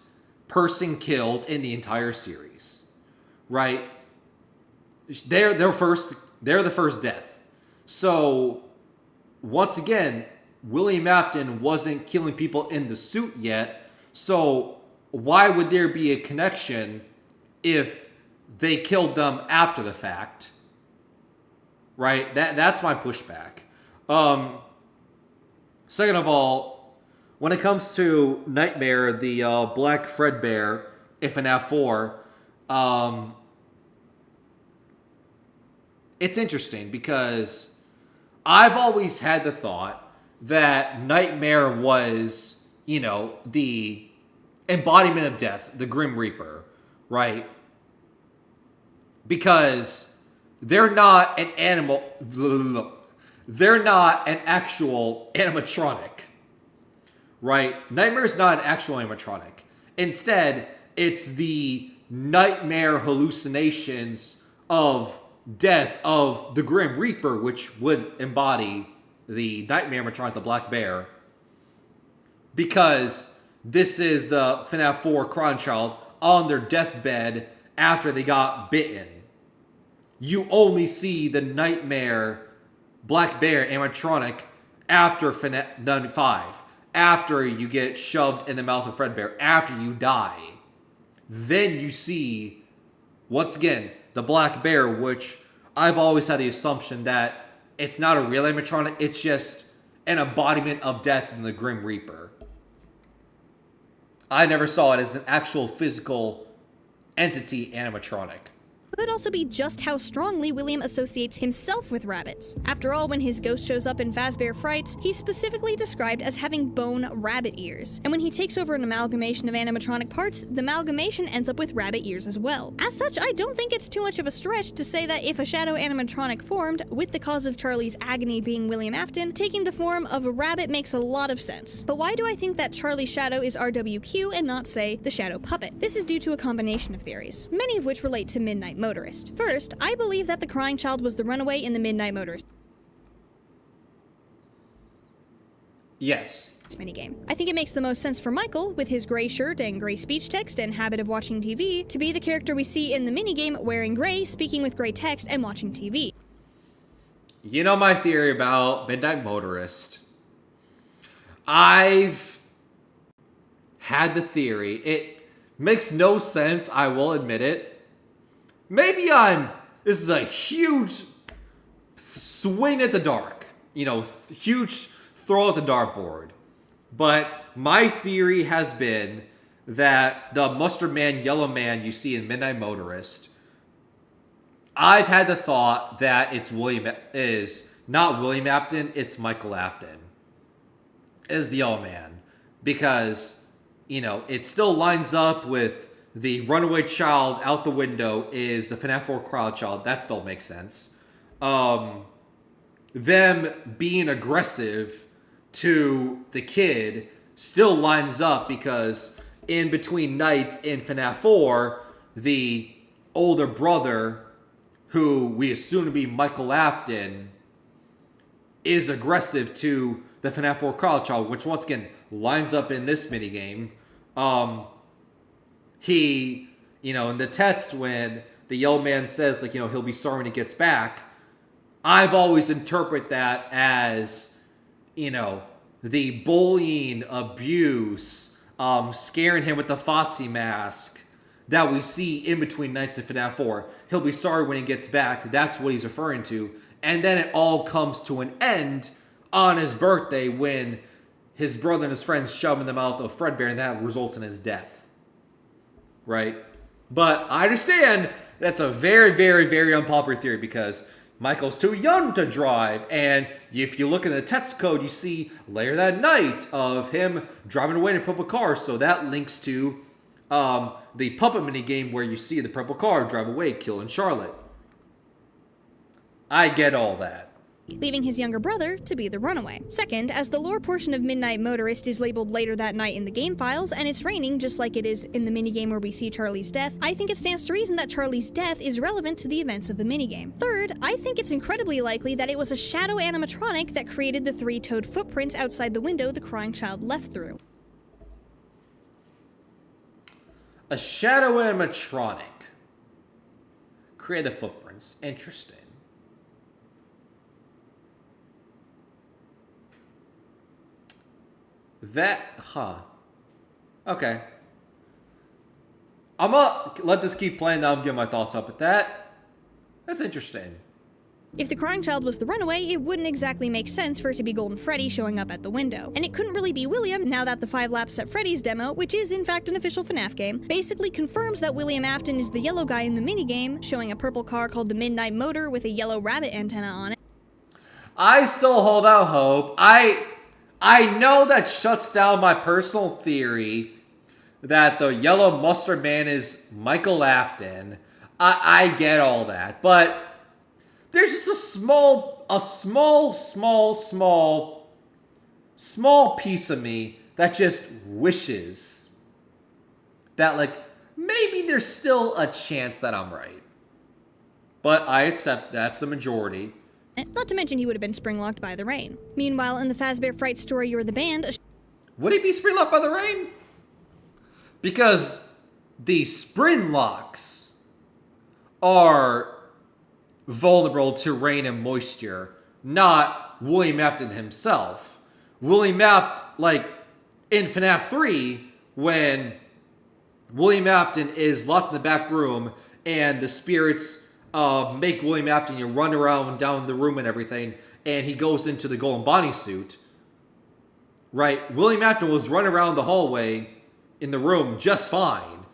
person killed in the entire series, right? They're the first death. So once again, William Afton wasn't killing people in the suit yet. So why would there be a connection if they killed them after the fact? Right? That's my pushback. Second of all, when it comes to Nightmare, the Black Fredbear, if in FNAF 4, it's interesting because I've always had the thought that Nightmare was, the embodiment of death, the Grim Reaper, right? Because they're not an animal... They're not an actual animatronic, right? Nightmare's not an actual animatronic. Instead, it's the nightmare hallucinations of death of the Grim Reaper, which would embody the nightmare animatronic, the Black Bear. Because this is the FNAF 4 Crown Child on their deathbed after they got bitten. You only see the nightmare Black Bear animatronic after FNAF 5, after you get shoved in the mouth of Fredbear, after you die. Then you see, once again, the Black Bear, which I've always had the assumption that it's not a real animatronic, it's just an embodiment of death in the Grim Reaper. I never saw it as an actual physical entity animatronic. Could also be just how strongly William associates himself with rabbits. After all, when his ghost shows up in Fazbear Frights, he's specifically described as having bone rabbit ears. And when he takes over an amalgamation of animatronic parts, the amalgamation ends up with rabbit ears as well. As such, I don't think it's too much of a stretch to say that if a shadow animatronic formed, with the cause of Charlie's agony being William Afton, taking the form of a rabbit makes a lot of sense. But why do I think that Charlie's shadow is RWQ and not, say, the shadow puppet? This is due to a combination of theories, many of which relate to Midnight Motorist. First, I believe that the crying child was the runaway in the Midnight Motorist minigame. I think it makes the most sense for Michael, with his gray shirt and gray speech text and habit of watching TV, to be the character we see in the minigame wearing gray, speaking with gray text, and watching TV. You know my theory about Midnight Motorist. I've had the theory. It makes no sense, I will admit it. Maybe this is a huge swing at the dark. Huge throw at the dartboard. But my theory has been that the mustard man, yellow man you see in Midnight Motorist, I've had the thought that is not William Afton, it's Michael Afton as the yellow man. Because, it still lines up with the runaway child out the window is the FNAF 4 crowd child. That still makes sense. Them being aggressive to the kid still lines up because in between nights in FNAF 4, the older brother, who we assume to be Michael Afton, is aggressive to the FNAF 4 crowd child, which once again lines up in this minigame. He, in the text when the yellow man says, he'll be sorry when he gets back, I've always interpreted that as, the bullying, abuse, scaring him with the Foxy mask that we see in between Nights of FNAF 4. He'll be sorry when he gets back. That's what he's referring to. And then it all comes to an end on his birthday when his brother and his friends shove him in the mouth of Fredbear, and that results in his death. Right? But I understand that's a very, very, very unpopular theory because Michael's too young to drive. And if you look in the text code, you see later that night of him driving away in a purple car. So that links to the puppet mini game where you see the purple car drive away, killing Charlotte. I get all that. Leaving his younger brother to be the runaway. Second, as the lore portion of Midnight Motorist is labeled later that night in the game files, and it's raining just like it is in the minigame where we see Charlie's death, I think it stands to reason that Charlie's death is relevant to the events of the minigame. Third, I think it's incredibly likely that it was a shadow animatronic that created the 3 toed footprints outside the window the crying child left through. A shadow animatronic created footprints. Interesting. Okay. I'm gonna let this keep playing, now I'm getting my thoughts up, but that's interesting. If the crying child was the runaway, it wouldn't exactly make sense for it to be Golden Freddy showing up at the window. And it couldn't really be William now that the 5 Laps at Freddy's demo, which is in fact an official FNAF game, basically confirms that William Afton is the yellow guy in the minigame, showing a purple car called the Midnight Motor with a yellow rabbit antenna on it. I still hold out hope. I know that shuts down my personal theory that the yellow mustard man is Michael Afton. I get all that, but there's just a small piece of me that just wishes that, like, maybe there's still a chance that I'm right. But I accept that's the majority. Not to mention he would have been spring-locked by the rain. Meanwhile, in the Fazbear Fright story You're the Band, would he be spring-locked by the rain? Because the spring locks are vulnerable to rain and moisture, not William Afton himself. William Afton, like in FNAF 3, when William Afton is locked in the back room and the spirits make William Afton run around down the room and everything, and he goes into the Golden Bonnie suit, right? William Afton was running around the hallway in the room just fine.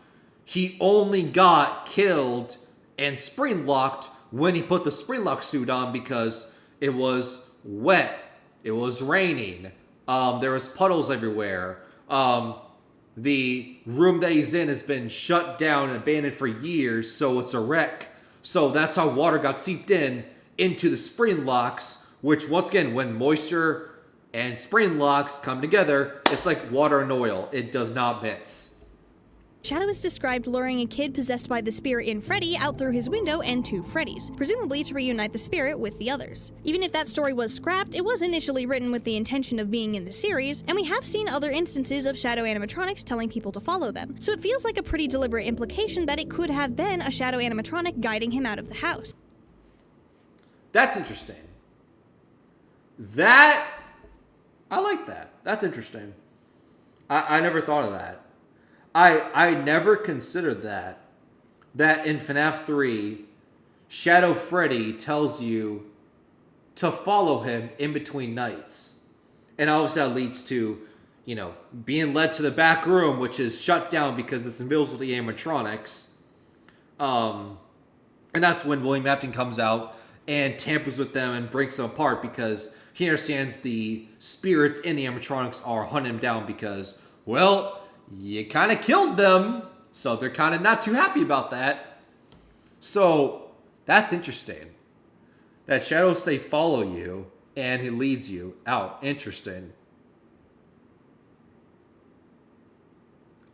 He only got killed and spring-locked when he put the spring-lock suit on because it was wet. It was raining. There was puddles everywhere. The room that he's in has been shut down and abandoned for years, so it's a wreck. So that's how water got seeped into the spring locks, which once again, when moisture and spring locks come together, it's like water and oil. It does not mix. Shadow is described luring a kid possessed by the spirit in Freddy out through his window and 2 Freddys, presumably to reunite the spirit with the others. Even if that story was scrapped, it was initially written with the intention of being in the series, and we have seen other instances of shadow animatronics telling people to follow them, so it feels like a pretty deliberate implication that it could have been a shadow animatronic guiding him out of the house. That's interesting. I like that. That's interesting. I never thought of that. I never considered that in FNAF 3, Shadow Freddy tells you to follow him in between nights. And obviously that leads to, being led to the back room, which is shut down because it's in the with the animatronics. And that's when William Afton comes out and tampers with them and breaks them apart because he understands the spirits in the animatronics are hunting him down because, well, you kind of killed them, so they're kind of not too happy about that. So that's interesting. That shadows say follow you, and he leads you out. Interesting.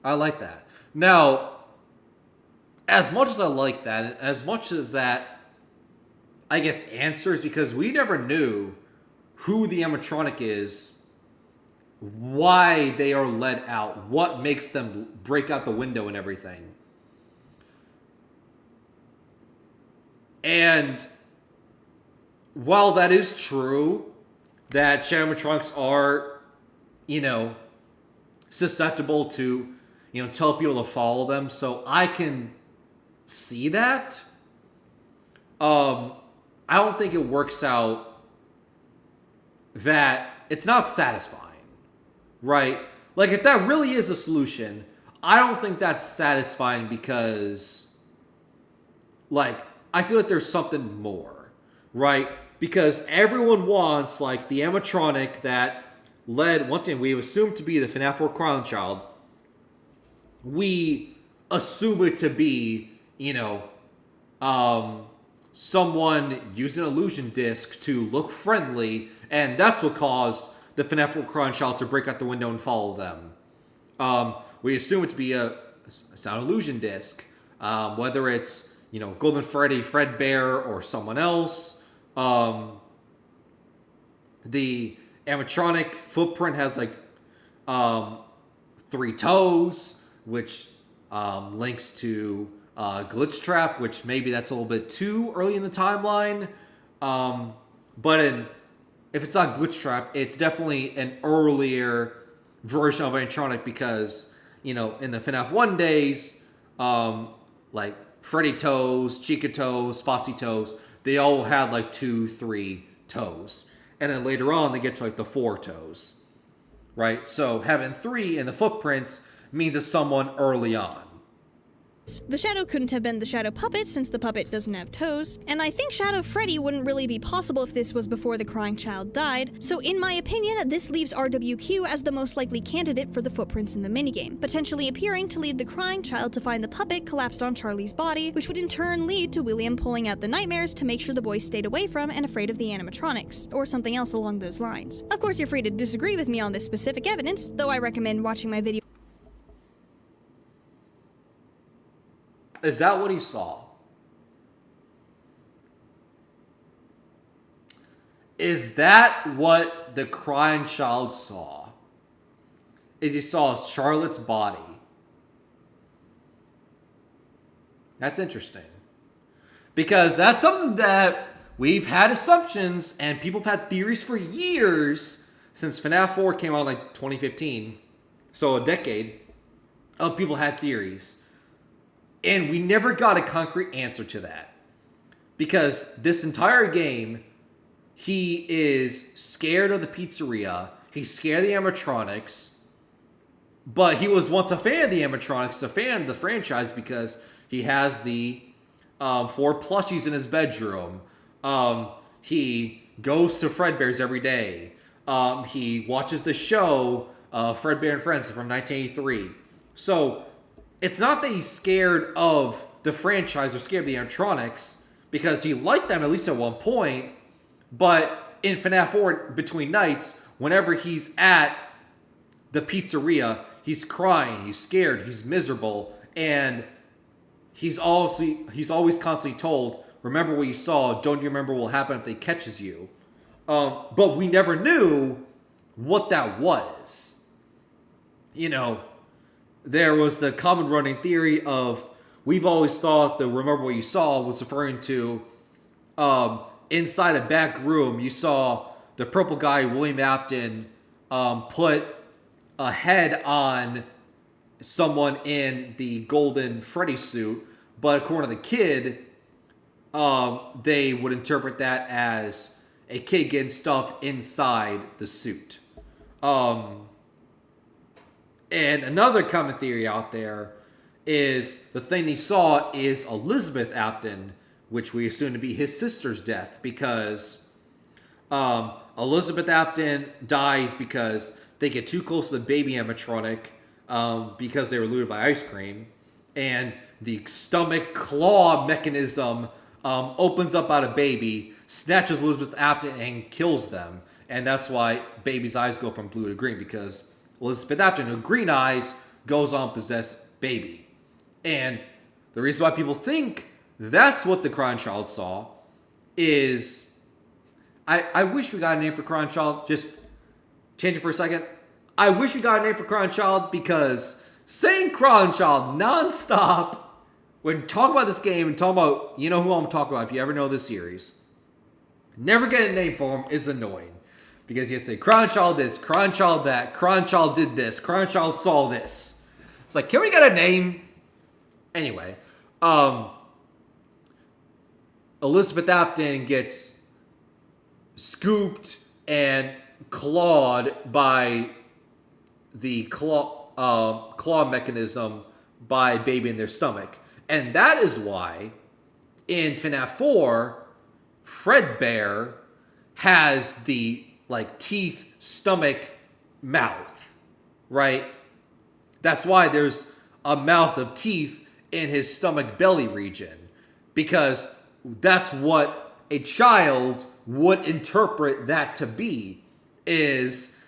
I like that. Now, as much as I like that, as much as that, I guess, answers, because we never knew who the animatronic is, why they are let out, what makes them break out the window and everything. And while that is true, that animatronics are you know, susceptible to, tell people to follow them. So I can see that. I don't think it works out that it's not satisfying, right? Like, if that really is a solution, I don't think that's satisfying because, like, I feel like there's something more, right? Because everyone wants, like, the animatronic that led, once again, we assume to be the FNAF 4 Crown Child. We assume it to be, someone using an illusion disc to look friendly, and that's what caused the FNAF 4 Crown Child to break out the window and follow them. We assume it to be a sound illusion disc, whether it's, Golden Freddy, Fredbear, or someone else. The animatronic footprint has like 3 toes, which links to Glitch Trap, which maybe that's a little bit too early in the timeline. But if it's not Glitch Trap, it's definitely an earlier version of animatronic because, in the FNAF 1 days, like Freddy toes, Chica toes, Foxy toes, they all had like 2, 3 toes. And then later on, they get to like the 4 toes, right? So having 3 in the footprints means it's someone early on. The Shadow couldn't have been the Shadow Puppet since the puppet doesn't have toes, and I think Shadow Freddy wouldn't really be possible if this was before the crying child died, so in my opinion, this leaves RWQ as the most likely candidate for the footprints in the minigame, potentially appearing to lead the crying child to find the puppet collapsed on Charlie's body, which would in turn lead to William pulling out the nightmares to make sure the boy stayed away from and afraid of the animatronics, or something else along those lines. Of course, you're free to disagree with me on this specific evidence, though I recommend watching my video. Is that what he saw? Is that what the crying child saw? Is he saw Charlotte's body? That's interesting. Because that's something that we've had assumptions and people have had theories for years since FNAF 4 came out in like 2015. So a decade of people had theories. And we never got a concrete answer to that. Because this entire game, he is scared of the pizzeria. He's scared of the animatronics. But he was once a fan of the animatronics, a fan of the franchise, because he has the 4 plushies in his bedroom. He goes to Fredbear's every day. He watches the show Fredbear and Friends from 1983. So it's not that he's scared of the franchise or scared of the animatronics, because he liked them at least at one point. But in FNAF 4, between nights, whenever he's at the pizzeria, he's crying, he's scared, he's miserable, and he's always constantly told, remember what you saw, don't you remember what will happen if they catches you? But we never knew what that was. There was the common running theory of, we've always thought the remember what you saw was referring to inside a back room, you saw the purple guy, William Afton, put a head on someone in the golden Freddy suit. But according to the kid, they would interpret that as a kid getting stuffed inside the suit. And another common theory out there is the thing he saw is Elizabeth Afton, which we assume to be his sister's death, because Elizabeth Afton dies because they get too close to the baby animatronic because they were looted by ice cream, and the stomach claw mechanism opens up out of baby, snatches Elizabeth Afton, and kills them. And that's why baby's eyes go from blue to green, because Elizabeth Afton, with green eyes, goes on to possess baby. And the reason why people think that's what the crying child saw is... I wish we got a name for crying child. Just change it for a second. I wish we got a name for crying child, because saying crying child nonstop when talking about this game and talking about, who I'm talking about if you ever know this series, never get a name for him is annoying. because he has to say, Cronchild this, Cronchild that, Cronchild did this, Cronchild saw this. It's like, can we get a name? Anyway, Elizabeth Afton gets scooped and clawed by the claw mechanism by baby in their stomach. And that is why in FNAF 4, Fredbear has the teeth, stomach, mouth, right? That's why there's a mouth of teeth in his stomach belly region, because that's what a child would interpret that to be, is,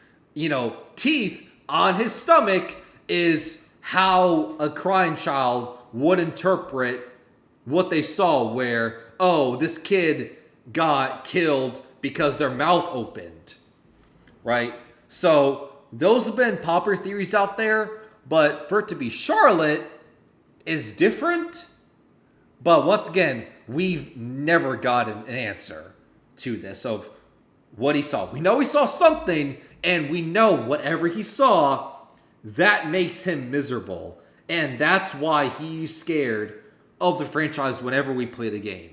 teeth on his stomach is how a crying child would interpret what they saw, where, oh, this kid got killed because their mouth opened, right? So those have been popular theories out there, but for it to be Charlotte is different. But once again, we've never gotten an answer to this of what he saw. We know he saw something, and we know whatever he saw, that makes him miserable. And that's why he's scared of the franchise whenever we play the game.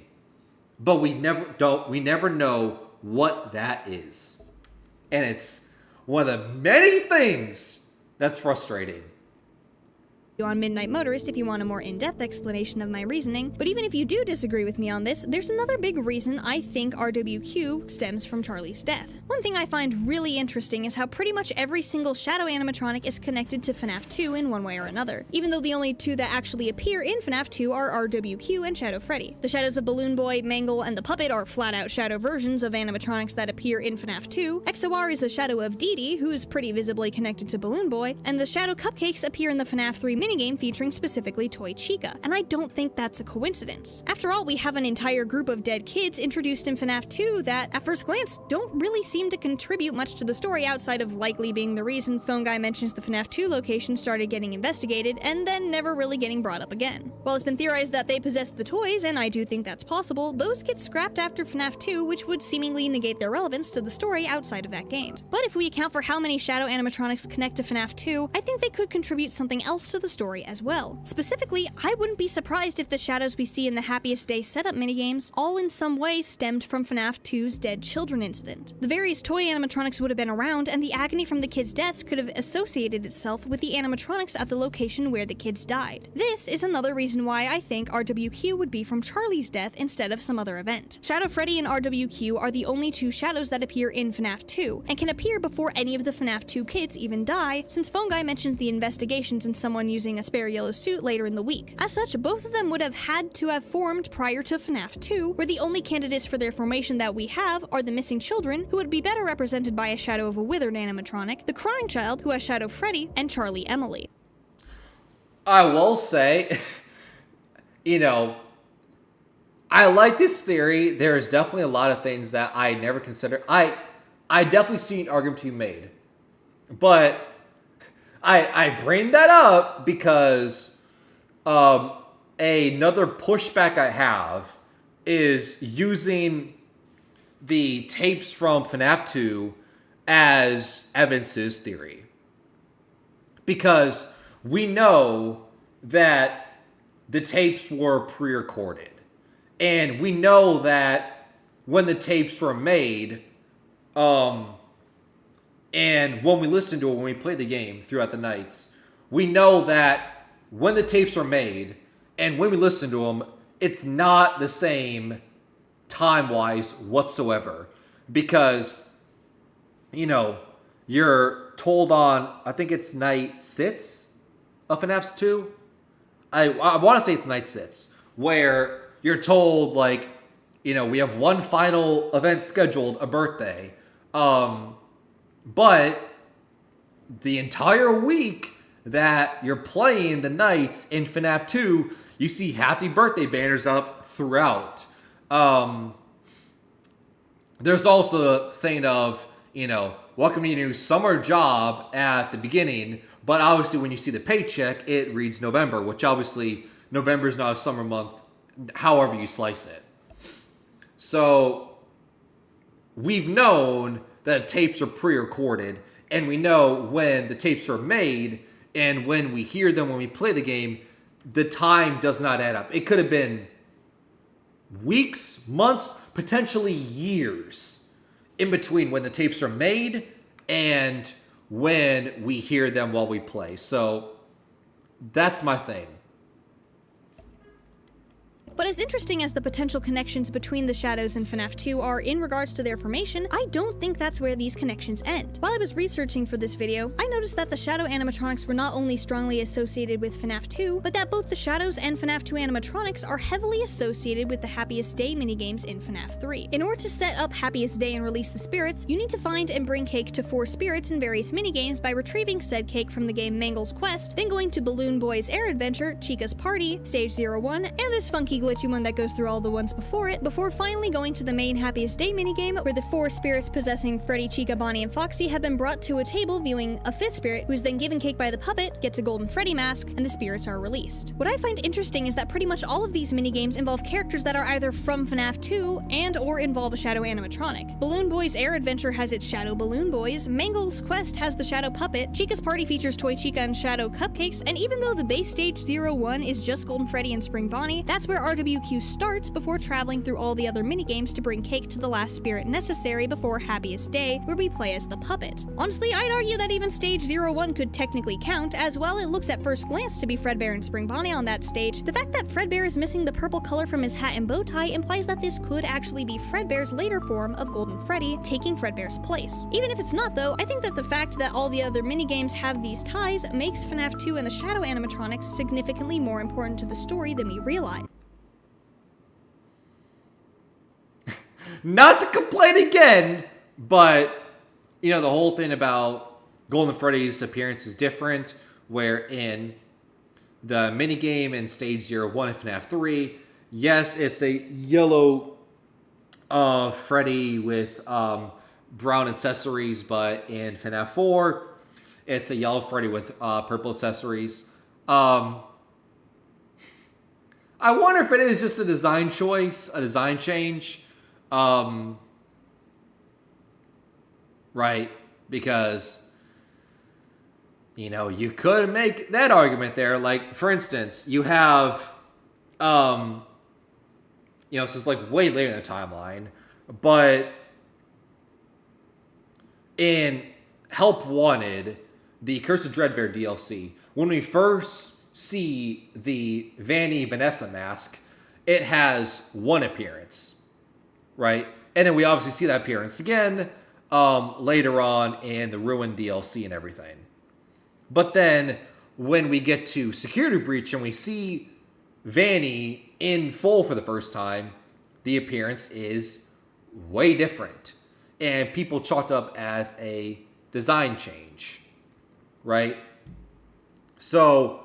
But we never know what that is. And it's one of the many things that's frustrating. On Midnight Motorist if you want a more in-depth explanation of my reasoning, but even if you do disagree with me on this, there's another big reason I think RWQ stems from Charlie's death. One thing I find really interesting is how pretty much every single Shadow animatronic is connected to FNAF 2 in one way or another, even though the only two that actually appear in FNAF 2 are RWQ and Shadow Freddy. The shadows of Balloon Boy, Mangle, and the Puppet are flat-out shadow versions of animatronics that appear in FNAF 2, XOR is a shadow of Dee Dee, who is pretty visibly connected to Balloon Boy, and the Shadow Cupcakes appear in the FNAF 3 minigame featuring specifically Toy Chica, and I don't think that's a coincidence. After all, we have an entire group of dead kids introduced in FNAF 2 that, at first glance, don't really seem to contribute much to the story outside of likely being the reason Phone Guy mentions the FNAF 2 location started getting investigated and then never really getting brought up again. While it's been theorized that they possessed the toys, and I do think that's possible, those get scrapped after FNAF 2, which would seemingly negate their relevance to the story outside of that game. But if we account for how many Shadow animatronics connect to FNAF 2, I think they could contribute something else to the story as well. Specifically, I wouldn't be surprised if the shadows we see in the Happiest Day setup minigames all in some way stemmed from FNAF 2's Dead Children incident. The various toy animatronics would have been around, and the agony from the kids' deaths could have associated itself with the animatronics at the location where the kids died. This is another reason why I think RWQ would be from Charlie's death instead of some other event. Shadow Freddy and RWQ are the only two shadows that appear in FNAF 2, and can appear before any of the FNAF 2 kids even die, since Phone Guy mentions the investigations and someone using a spare yellow suit later in the week. As such, both of them would have had to have formed prior to FNAF 2, where the only candidates for their formation that we have are the missing children, who would be better represented by a shadow of a withered animatronic, the crying child, who has Shadow Freddy, and Charlie Emily. I will say, I like this theory. There's definitely a lot of things that I never considered. I definitely see an argument to be made, but I bring that up because another pushback I have is using the tapes from FNAF 2 as evidence to this theory. Because we know that the tapes were pre-recorded. And we know that when the tapes were made, and when we listened to it, when we played the game throughout the nights, we know that when the tapes were made and when we listen to them, it's not the same time-wise whatsoever. Because, you're told on, I think it's night 6 of FNAF 2. I want to say it's night 6, where you're told, we have one final event scheduled, a birthday. But the entire week that you're playing the nights in FNAF 2, you see happy birthday banners up throughout. There's also the thing of, welcome to your new summer job at the beginning, but obviously when you see the paycheck, it reads November, which obviously November is not a summer month, however you slice it. So we've known that tapes are pre-recorded, and we know when the tapes are made and when we hear them when we play the game, the time does not add up. It could have been weeks, months, potentially years in between when the tapes are made and when we hear them while we play. So that's my thing. But as interesting as the potential connections between the Shadows and FNAF 2 are in regards to their formation, I don't think that's where these connections end. While I was researching for this video, I noticed that the Shadow animatronics were not only strongly associated with FNAF 2, but that both the Shadows and FNAF 2 animatronics are heavily associated with the Happiest Day minigames in FNAF 3. In order to set up Happiest Day and release the spirits, you need to find and bring cake to 4 spirits in various minigames by retrieving said cake from the game Mangle's Quest, then going to Balloon Boy's Air Adventure, Chica's Party, Stage 01, and this funky glitchy one that goes through all the ones before it, before finally going to the main Happiest Day minigame, where the 4 spirits possessing Freddy, Chica, Bonnie, and Foxy have been brought to a table viewing a 5th spirit, who is then given cake by the puppet, gets a golden Freddy mask, and the spirits are released. What I find interesting is that pretty much all of these minigames involve characters that are either from FNAF 2 and or involve a Shadow animatronic. Balloon Boy's Air Adventure has its Shadow Balloon Boys, Mangle's Quest has the Shadow Puppet, Chica's Party features Toy Chica and Shadow Cupcakes, and even though the base stage 01 is just Golden Freddy and Spring Bonnie, that's where RWQ starts before traveling through all the other minigames to bring cake to the last spirit necessary before Happiest Day, where we play as the puppet. Honestly, I'd argue that even stage 01 could technically count, as well it looks at first glance to be Fredbear and Spring Bonnie on that stage. The fact that Fredbear is missing the purple color from his hat and bow tie implies that this could actually be Fredbear's later form of Golden Freddy, taking Fredbear's place. Even if it's not though, I think that the fact that all the other minigames have these ties makes FNAF 2 and the Shadow animatronics significantly more important to the story than we realize. Not to complain again, but, you know, the whole thing about Golden Freddy's appearance is different, where in the minigame in Stage 01 in FNAF 3, yes, it's a yellow Freddy with brown accessories, but in FNAF 4, it's a yellow Freddy with purple accessories. I wonder if it is just a design choice, a design change. Right, because, you know, you could make that argument there. Like, for instance, you have, you know, this is like way later in the timeline, but in Help Wanted, the Curse of Dreadbear DLC, when we first see the Vanny Vanessa mask, it has one appearance. Right? And then we obviously see that appearance again later on in the Ruin DLC and everything. But then when we get to Security Breach and we see Vanny in full for the first time, the appearance is way different. And people chalked up as a design change. Right? So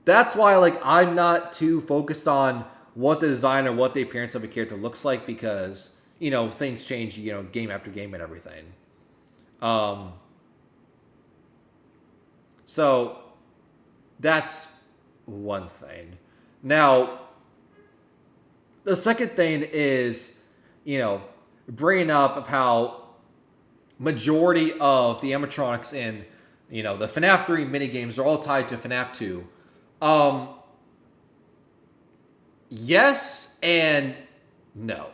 that's why, like, I'm not too focused on what the design or what the appearance of a character looks like, because, you know, things change, you know, game after game and everything. So that's one thing. Now, the second thing is, you know, bringing up of how majority of the animatronics in, you know, the FNAF 3 minigames are all tied to FNAF 2. Yes and no.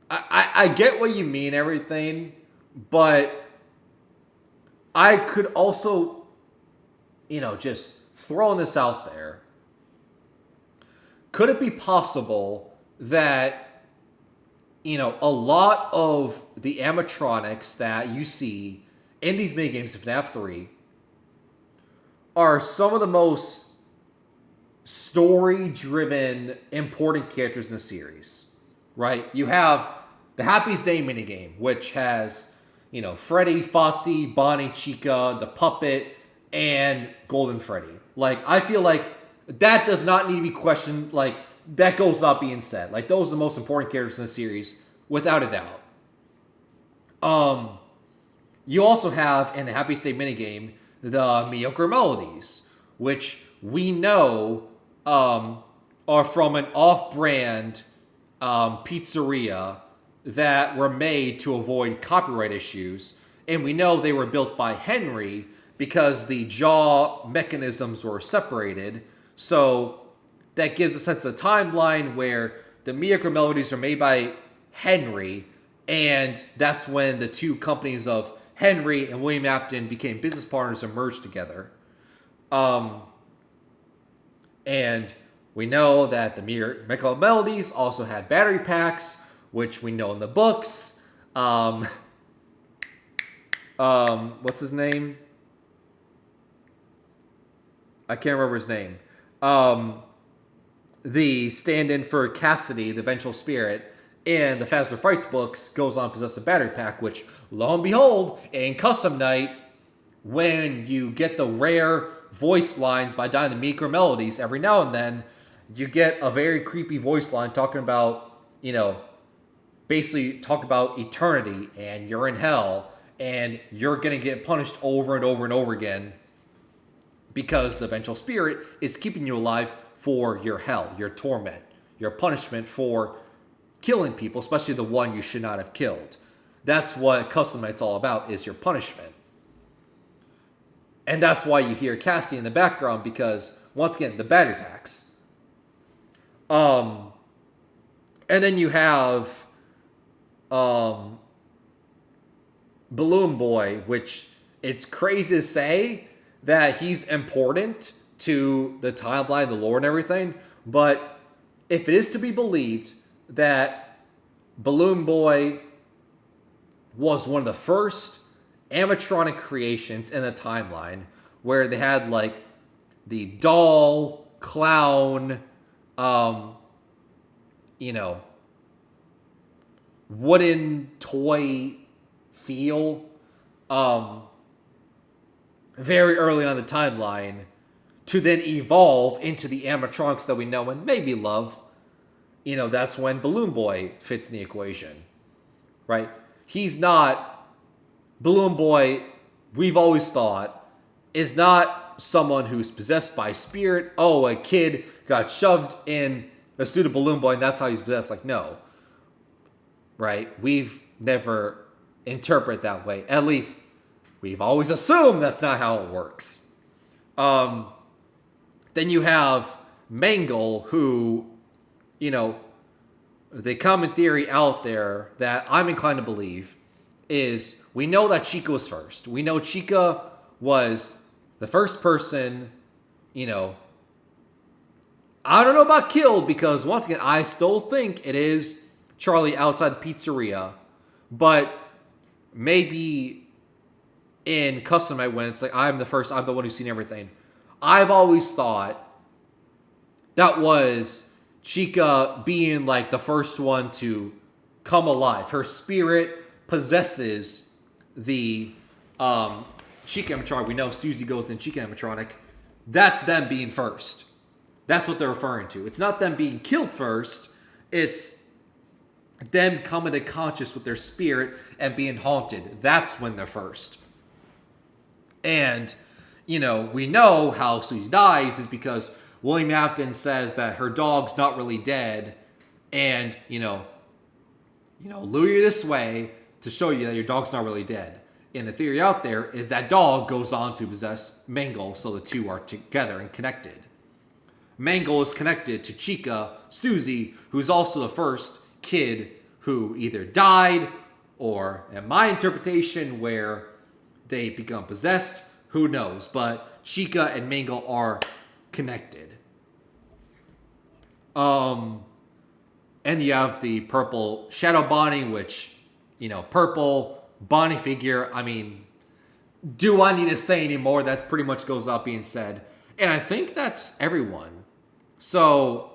I get what you mean, everything, but I could also, you know, just throwing this out there. Could it be possible that, you know, a lot of the animatronics that you see in these minigames of FNAF 3 are some of the most story-driven, important characters in the series, right? You have the Happiest Day minigame, which has, you know, Freddy, Foxy, Bonnie, Chica, the puppet, and Golden Freddy. Like, I feel like that does not need to be questioned. Like, that goes without being said. Like, those are the most important characters in the series, without a doubt. You also have, in the Happiest Day minigame, the Mediocre Melodies, which we know are from an off-brand pizzeria that were made to avoid copyright issues. And we know they were built by Henry because the jaw mechanisms were separated. So that gives a sense of timeline where the Miracle Melodies are made by Henry, and that's when the two companies of Henry and William Afton became business partners and merged together. And we know that the Miracle Melodies also had battery packs, which we know in the books. What's his name? I can't remember his name. The stand-in for Cassidy, the vengeful spirit, in the Faster Frights books goes on to possess a battery pack, which, lo and behold, in Custom Night, when you get the rare voice lines by Dying the Meeker Melodies, every now and then, you get a very creepy voice line talking about, basically talk about eternity, and you're in hell, and you're going to get punished over and over and over again because the vengeful spirit is keeping you alive for your hell, your torment, your punishment for killing people, especially the one you should not have killed. That's what Custom Night's all about, is your punishment. And that's why you hear Cassie in the background, because, once again, the battery packs. And then you have Balloon Boy, which it's crazy to say that he's important to the timeline, the lore, and everything. But if it is to be believed that Balloon Boy was one of the first animatronic creations in the timeline, where they had like the doll, clown, wooden toy feel, very early on the timeline, to then evolve into the animatronics that we know and maybe love. That's when Balloon Boy fits in the equation, right? He's not, Balloon Boy, we've always thought, is not someone who's possessed by spirit. Oh, a kid got shoved in a suit of Balloon Boy and that's how he's possessed. Like, no. Right? We've never interpreted that way. At least, we've always assumed that's not how it works. Then you have Mangle, who, the common theory out there that I'm inclined to believe is, we know that Chica was first. We know Chica was the first person, I don't know about killed, because once again, I still think it is Charlie outside the pizzeria. But maybe in Custom Night, when it's like, I'm the first, I'm the one who's seen everything. I've always thought that was Chica being like the first one to come alive. Her spirit possesses the Chica animatronic. We know Susie goes in Chica animatronic. That's them being first. That's what they're referring to. It's not them being killed first. It's them coming to conscious with their spirit and being haunted. That's when they're first. And, we know how Susie dies is because William Afton says that her dog's not really dead. And, lure you this way to show you that your dog's not really dead. And the theory out there is that dog goes on to possess Mangle, so the two are together and connected. Mangle is connected to Chica, Susie, who's also the first kid who either died or, in my interpretation, where they become possessed. Who knows? But Chica and Mangle are connected. And you have the purple Shadow Bonnie, which, purple Bonnie figure. I mean, do I need to say any more? That pretty much goes without being said. And I think that's everyone. So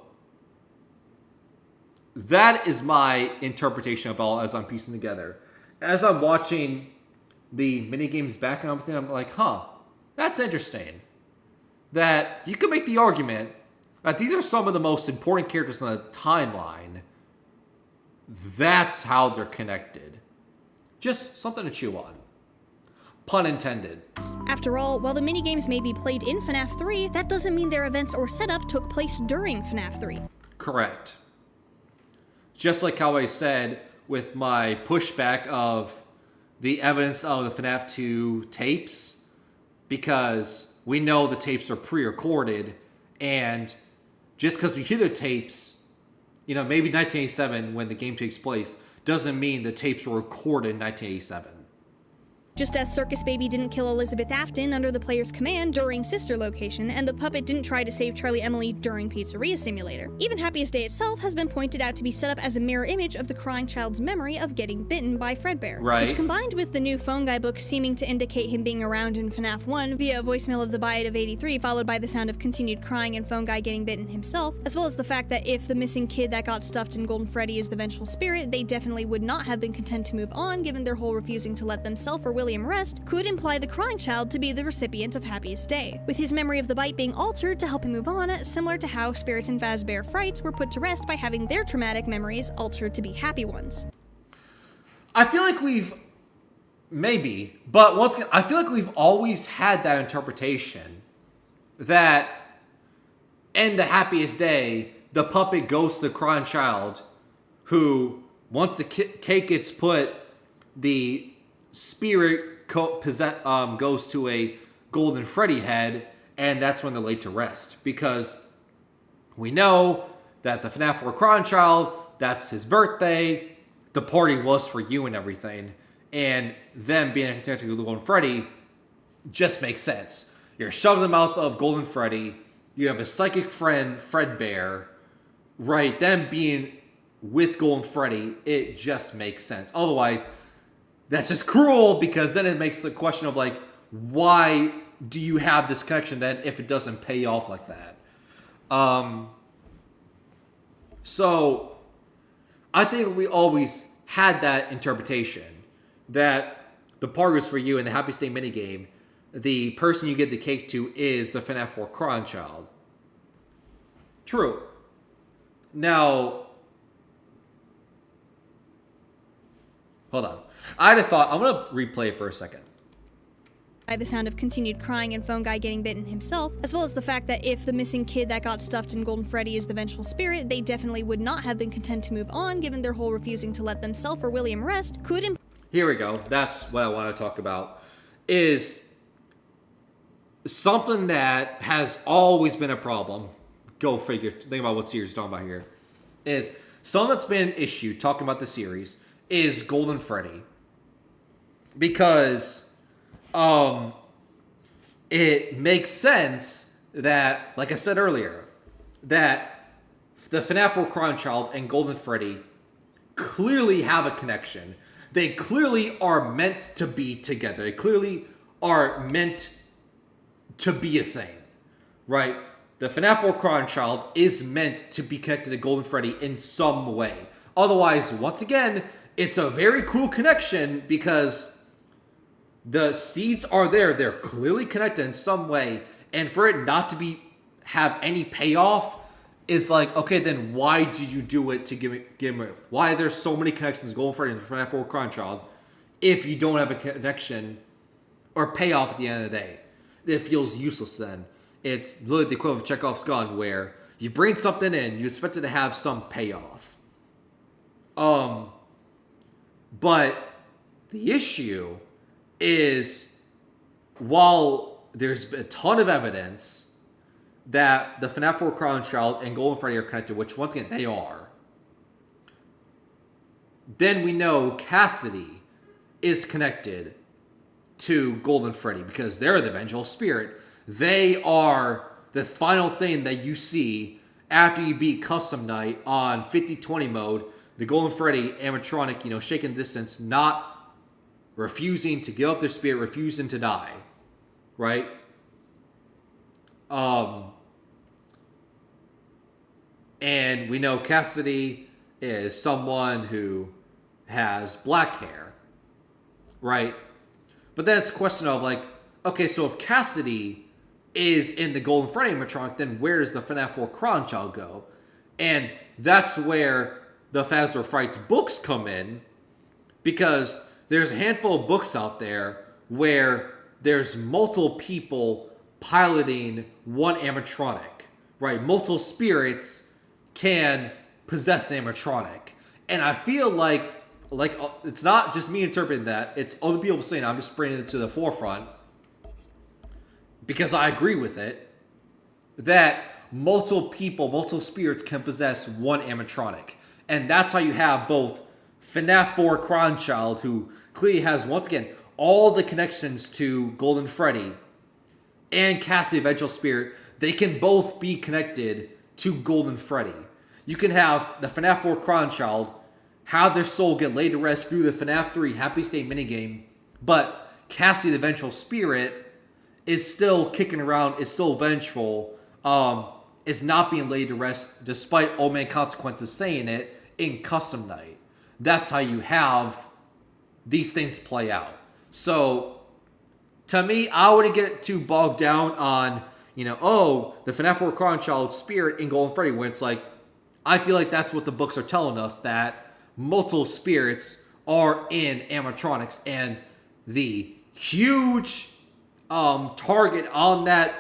that is my interpretation of all as I'm piecing together. As I'm watching the minigames back and everything, I'm like, that's interesting. That you could make the argument that these are some of the most important characters in the timeline. That's how they're connected. Just something to chew on. Pun intended. After all, while the minigames may be played in FNAF 3, that doesn't mean their events or setup took place during FNAF 3. Correct. just like how I said with my pushback of the evidence of the FNAF 2 tapes, because we know the tapes are pre-recorded, and just because we hear the tapes, maybe 1987 when the game takes place, doesn't mean the tapes were recorded in 1987. Just as Circus Baby didn't kill Elizabeth Afton under the player's command during Sister Location, and the puppet didn't try to save Charlie Emily during Pizzeria Simulator. Even Happiest Day itself has been pointed out to be set up as a mirror image of the crying child's memory of getting bitten by Fredbear. Right. Which, combined with the new phone guy book seeming to indicate him being around in FNAF 1 via a voicemail of the Bite of 83 followed by the sound of continued crying and phone guy getting bitten himself, as well as the fact that if the missing kid that got stuffed in Golden Freddy is the vengeful spirit, they definitely would not have been content to move on given their whole refusing to let themselves or William rest, could imply the crying child to be the recipient of Happiest Day, with his memory of the bite being altered to help him move on, similar to how Spirit and Fazbear Frights were put to rest by having their traumatic memories altered to be happy ones. I feel like but once again, I feel like we've always had that interpretation that in the Happiest Day, the puppet goes to the crying child who, once the cake gets put, the spirit goes to a Golden Freddy head, and that's when they're laid to rest. Because we know that the FNAF 4 crying child, that's his birthday, the party was for you and everything, and them being connected to Golden Freddy just makes sense. You're shoved in the mouth of Golden Freddy, you have a psychic friend, Fredbear, right? Them being with Golden Freddy, it just makes sense. Otherwise, that's just cruel, because then it makes the question of why do you have this connection then if it doesn't pay off like that? So I think we always had that interpretation that the party was for you in the Happiest Day minigame. The person you give the cake to is the FNAF 4 crying child. True. Now, hold on. I had a thought. I'm going to replay it for a second. By the sound of continued crying and phone guy getting bitten himself, as well as the fact that if the missing kid that got stuffed in Golden Freddy is the vengeful spirit, they definitely would not have been content to move on given their whole refusing to let themselves or William rest, could Here we go. That's what I want to talk about. Is something that has always been a problem. Go figure. Think about what series we're talking about here. Is something that's been an issue talking about the series is Golden Freddy. Because it makes sense that, like I said earlier, that the FNAF 4 Crying Child and Golden Freddy clearly have a connection. They clearly are meant to be together. They clearly are meant to be a thing, right? The FNAF 4 Crying Child is meant to be connected to Golden Freddy in some way. Otherwise, once again, it's a very cool connection because the seeds are there. They're clearly connected in some way. And for it not to have any payoff is okay, then why did you do it to give me? Why are there so many connections Golden Freddy and FNAF 4 Crying Child if you don't have a connection or payoff at the end of the day? It feels useless then. It's literally the equivalent of Chekhov's gun, where you bring something in, you expect it to have some payoff. But the issue is, while there's a ton of evidence that the FNAF 4 Crying Child and Golden Freddy are connected, which once again they are, then we know Cassidy is connected to Golden Freddy because they're the vengeful spirit. They are the final thing that you see after you beat Custom Night on 50-20 mode. The Golden Freddy animatronic, shaking the distance, not refusing to give up their spirit, refusing to die, right? And we know Cassidy is someone who has black hair, right? But then it's a question of okay, so if Cassidy is in the Golden Freddy animatronic, then where does the FNAF 4 Crying Child go? And that's where the Fazbear Frights books come in, because there's a handful of books out there where there's multiple people piloting one animatronic, right? Multiple spirits can possess an animatronic. And I feel like it's not just me interpreting that; it's other people saying. I'm just bringing it to the forefront because I agree with it. That multiple people, multiple spirits can possess one animatronic, and that's how you have both FNAF 4 Crown Child, who clearly has once again all the connections to Golden Freddy, and Cassie the Vengeful Spirit. They can both be connected to Golden Freddy. You can have the FNAF 4 Crown Child have their soul get laid to rest through the FNAF 3 Happy State minigame, but Cassie the Vengeful Spirit is still kicking around, is still vengeful, is not being laid to rest despite Old Man Consequences saying it in Custom Night. That's how you have these things play out. So, to me, I wouldn't get too bogged down on, the FNAF 4 Crown Child Spirit in Golden Freddy, when it's like, I feel like that's what the books are telling us, that multiple spirits are in animatronics, and the huge target on that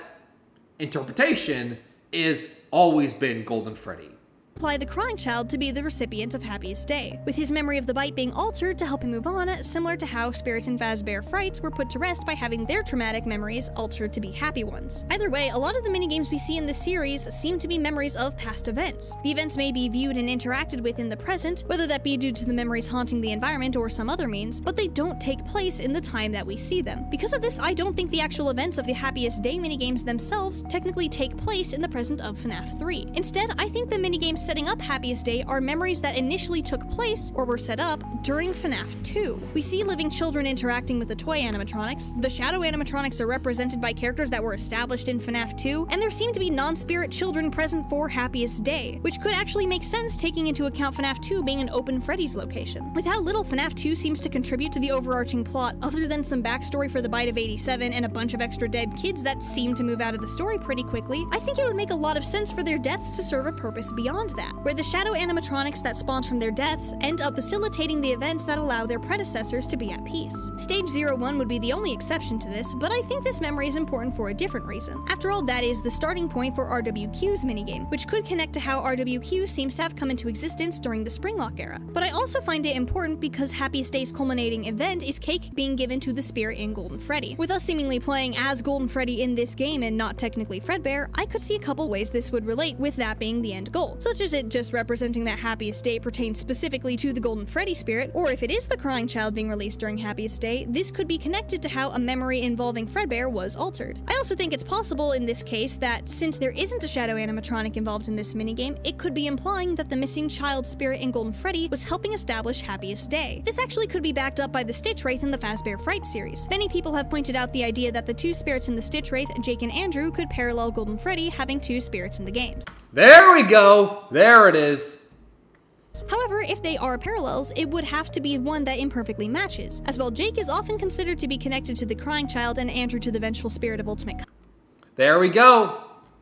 interpretation is always been Golden Freddy. Apply the crying child to be the recipient of Happiest Day, with his memory of the bite being altered to help him move on, similar to how spirits in Fazbear Frights were put to rest by having their traumatic memories altered to be happy ones. Either way, a lot of the minigames we see in this series seem to be memories of past events. The events may be viewed and interacted with in the present, whether that be due to the memories haunting the environment or some other means, but they don't take place in the time that we see them. Because of this, I don't think the actual events of the Happiest Day minigames themselves technically take place in the present of FNAF 3. Instead, I think the minigames setting up Happiest Day are memories that initially took place, or were set up, during FNAF 2. We see living children interacting with the toy animatronics, the shadow animatronics are represented by characters that were established in FNAF 2, and there seem to be non-spirit children present for Happiest Day, which could actually make sense taking into account FNAF 2 being an open Freddy's location. With how little FNAF 2 seems to contribute to the overarching plot other than some backstory for the bite of 87 and a bunch of extra dead kids that seem to move out of the story pretty quickly, I think it would make a lot of sense for their deaths to serve a purpose beyond that, where the shadow animatronics that spawned from their deaths end up facilitating the events that allow their predecessors to be at peace. Stage 01 would be the only exception to this, but I think this memory is important for a different reason. After all, that is the starting point for RWQ's minigame, which could connect to how RWQ seems to have come into existence during the Springlock era. But I also find it important because Happiest Day's culminating event is cake being given to the spirit in Golden Freddy. With us seemingly playing as Golden Freddy in this game and not technically Fredbear, I could see a couple ways this would relate, with that being the end goal, such as it just representing that Happiest Day pertains specifically to the Golden Freddy spirit, or if it is the crying child being released during Happiest Day, this could be connected to how a memory involving Fredbear was altered. I also think it's possible in this case that, since there isn't a shadow animatronic involved in this minigame, it could be implying that the missing child spirit in Golden Freddy was helping establish Happiest Day. This actually could be backed up by the Stitch Wraith in the Fazbear Fright series. Many people have pointed out the idea that the two spirits in the Stitch Wraith, Jake and Andrew, could parallel Golden Freddy having two spirits in the games. There we go! There it is! However, if they are parallels, it would have to be one that imperfectly matches. As well, Jake is often considered to be connected to the crying child and Andrew to the vengeful spirit of Ultimate There we go!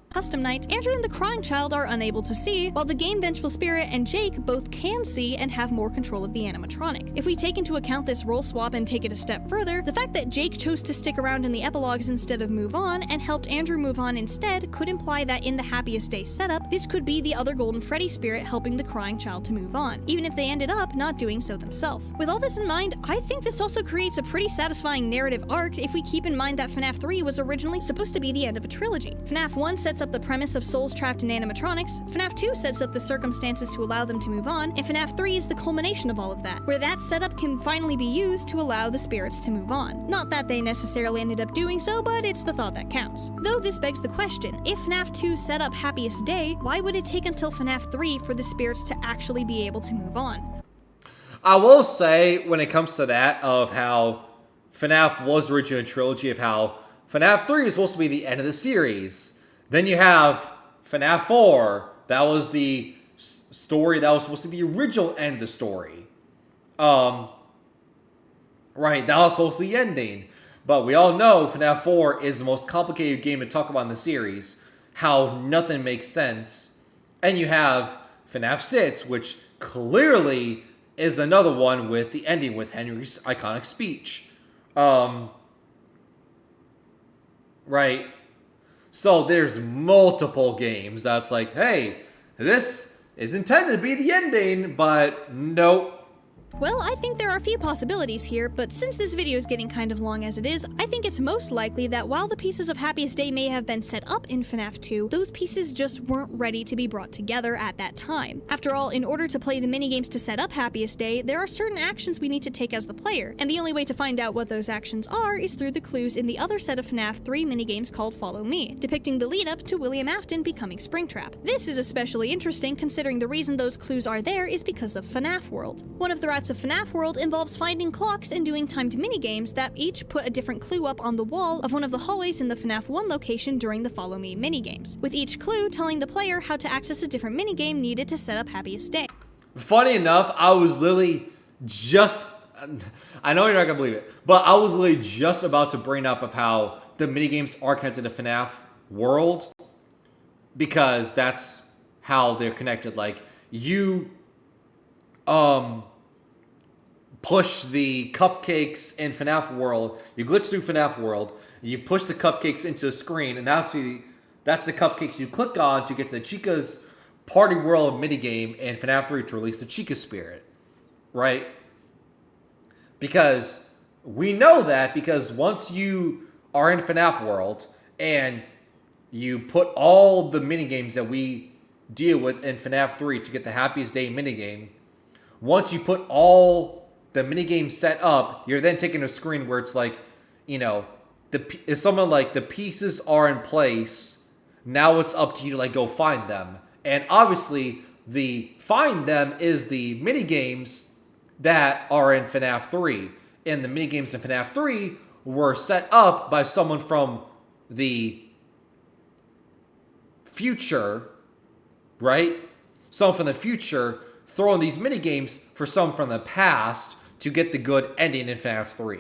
Custom Night, Andrew and the crying child are unable to see, while the game Vengeful Spirit and Jake both can see and have more control of the animatronic. If we take into account this role swap and take it a step further, the fact that Jake chose to stick around in the epilogues instead of move on, and helped Andrew move on instead, could imply that in the Happiest Day setup, this could be the other Golden Freddy spirit helping the crying child to move on, even if they ended up not doing so themselves. With all this in mind, I think this also creates a pretty satisfying narrative arc if we keep in mind that FNAF 3 was originally supposed to be the end of a trilogy. FNAF 1 sets up the premise of souls trapped in animatronics, FNAF 2 sets up the circumstances to allow them to move on, and FNAF 3 is the culmination of all of that, where that setup can finally be used to allow the spirits to move on. Not that they necessarily ended up doing so, but it's the thought that counts. Though this begs the question, if FNAF 2 set up Happiest Day, why would it take until FNAF 3 for the spirits to actually be able to move on? I will say, when it comes to that, of how FNAF was originally a trilogy, of how FNAF 3 is supposed to be the end of the series. Then you have FNAF 4, that was the story that was supposed to be the original end of the story. Right, that was supposed to be the ending. But we all know FNAF 4 is the most complicated game to talk about in the series, how nothing makes sense. And you have FNAF 6, which clearly is another one with the ending with Henry's iconic speech. Right. So there's multiple games that's like, hey, this is intended to be the ending, but nope. Well, I think there are a few possibilities here, but since this video is getting kind of long as it is, I think it's most likely that while the pieces of Happiest Day may have been set up in FNAF 2, those pieces just weren't ready to be brought together at that time. After all, in order to play the minigames to set up Happiest Day, there are certain actions we need to take as the player, and the only way to find out what those actions are is through the clues in the other set of FNAF 3 minigames called Follow Me, depicting the lead up to William Afton becoming Springtrap. This is especially interesting considering the reason those clues are there is because of FNAF World. One of the routes of FNAF World involves finding clocks and doing timed minigames that each put a different clue up on the wall of one of the hallways in the FNAF 1 location during the Follow Me minigames, with each clue telling the player how to access a different minigame needed to set up Happiest Day. Funny enough, I was literally just, I know you're not gonna believe it, but I was literally just about to bring up of how the minigames are connected to FNAF World, because that's how they're connected. Like, you, push the cupcakes in FNAF World, you glitch through FNAF World, you push the cupcakes into the screen, and that's the cupcakes you click on to get to the Chica's Party World minigame in FNAF 3 to release the Chica Spirit, right? Because we know that because once you are in FNAF World and you put all the minigames that we deal with in FNAF 3 to get the Happiest Day minigame, once you put all the minigame set up, you're then taking a screen where it's like, you know, it's something like the pieces are in place. Now it's up to you to like go find them. And obviously, the find them is the minigames that are in FNAF 3. And the minigames in FNAF 3 were set up by someone from the future, right? Someone from the future throwing these minigames for someone from the past to get the good ending in FNAF 3.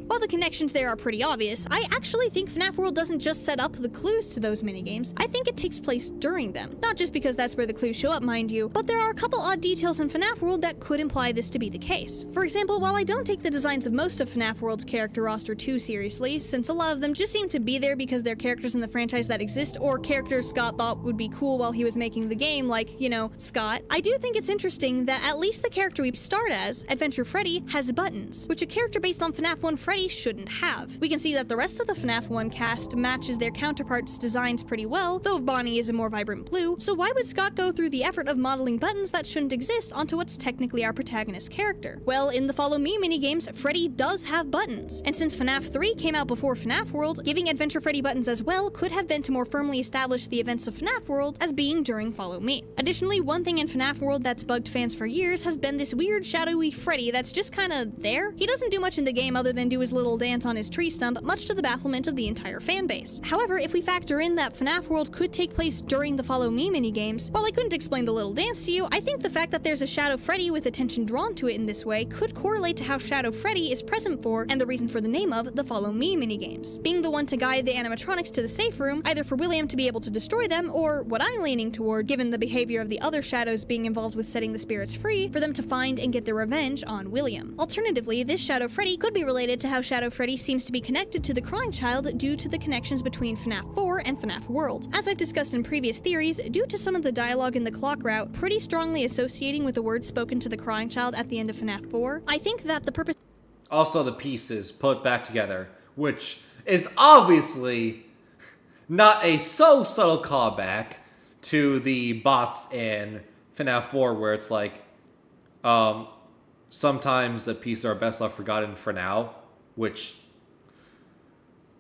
While the connections there are pretty obvious, I actually think FNAF World doesn't just set up the clues to those minigames, I think it takes place during them. Not just because that's where the clues show up, mind you, but there are a couple odd details in FNAF World that could imply this to be the case. For example, while I don't take the designs of most of FNAF World's character roster too seriously, since a lot of them just seem to be there because they're characters in the franchise that exist, or characters Scott thought would be cool while he was making the game, like, you know, Scott, I do think it's interesting that at least the character we start as, Adventure Freddy, has buttons, which a character based on FNAF 1 Freddy shouldn't have. We can see that the rest of the FNAF 1 cast matches their counterparts' designs pretty well, though Bonnie is a more vibrant blue, so why would Scott go through the effort of modeling buttons that shouldn't exist onto what's technically our protagonist character? Well, in the Follow Me minigames, Freddy does have buttons, and since FNAF 3 came out before FNAF World, giving Adventure Freddy buttons as well could have been to more firmly establish the events of FNAF World as being during Follow Me. Additionally, one thing in FNAF World that's bugged fans for years has been this weird shadowy Freddy that's just kinda there. He doesn't do much in the game other than do his little dance on his tree stump, much to the bafflement of the entire fanbase. However, if we factor in that FNAF World could take place during the Follow Me minigames, while I couldn't explain the little dance to you, I think the fact that there's a Shadow Freddy with attention drawn to it in this way could correlate to how Shadow Freddy is present for, and the reason for the name of, the Follow Me minigames. Being the one to guide the animatronics to the safe room, either for William to be able to destroy them, or what I'm leaning toward, given the behavior of the other shadows being involved with setting the spirits free, for them to find and get their revenge on William. Alternatively, this Shadow Freddy could be related to how Shadow Freddy seems to be connected to the crying child due to the connections between FNAF 4 and FNAF World. As I've discussed in previous theories, due to some of the dialogue in the clock route pretty strongly associating with the words spoken to the crying child at the end of FNAF 4, I think that the purpose Also, the pieces put back together, which is obviously not a so subtle callback to the bots in FNAF 4, where it's like, sometimes the pieces are best left forgotten for now, which,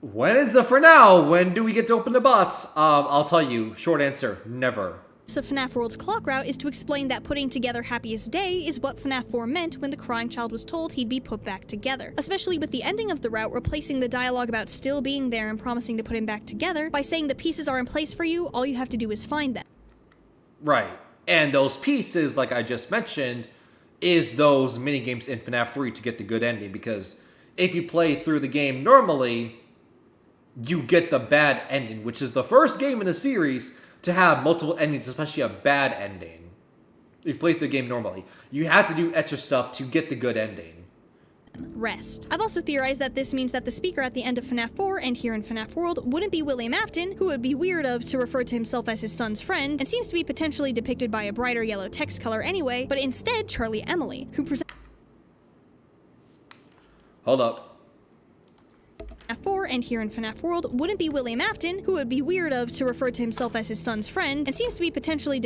when is the for now? When do we get to open the bots? I'll tell you, short answer, never. of FNAF World's clock route is to explain that putting together Happiest Day is what FNAF 4 meant when the crying child was told he'd be put back together, especially with the ending of the route replacing the dialogue about still being there and promising to put him back together by saying the pieces are in place for you, all you have to do is find them. Right. And those pieces, like I just mentioned, is those minigames in FNAF 3 to get the good ending, because if you play through the game normally, you get the bad ending, which is the first game in the series to have multiple endings, especially a bad ending. If you play through the game normally, you have to do extra stuff to get the good ending. rest. I've also theorized that this means that the speaker at the end of FNAF 4 and here in FNAF World wouldn't be William Afton, who would be weird of to refer to himself as his son's friend, and seems to be potentially depicted by a brighter yellow text color anyway, but instead Charlie Emily, who presents Hold up. FNAF 4 and here in FNAF World wouldn't be William Afton, who would be weird of to refer to himself as his son's friend, and seems to be potentially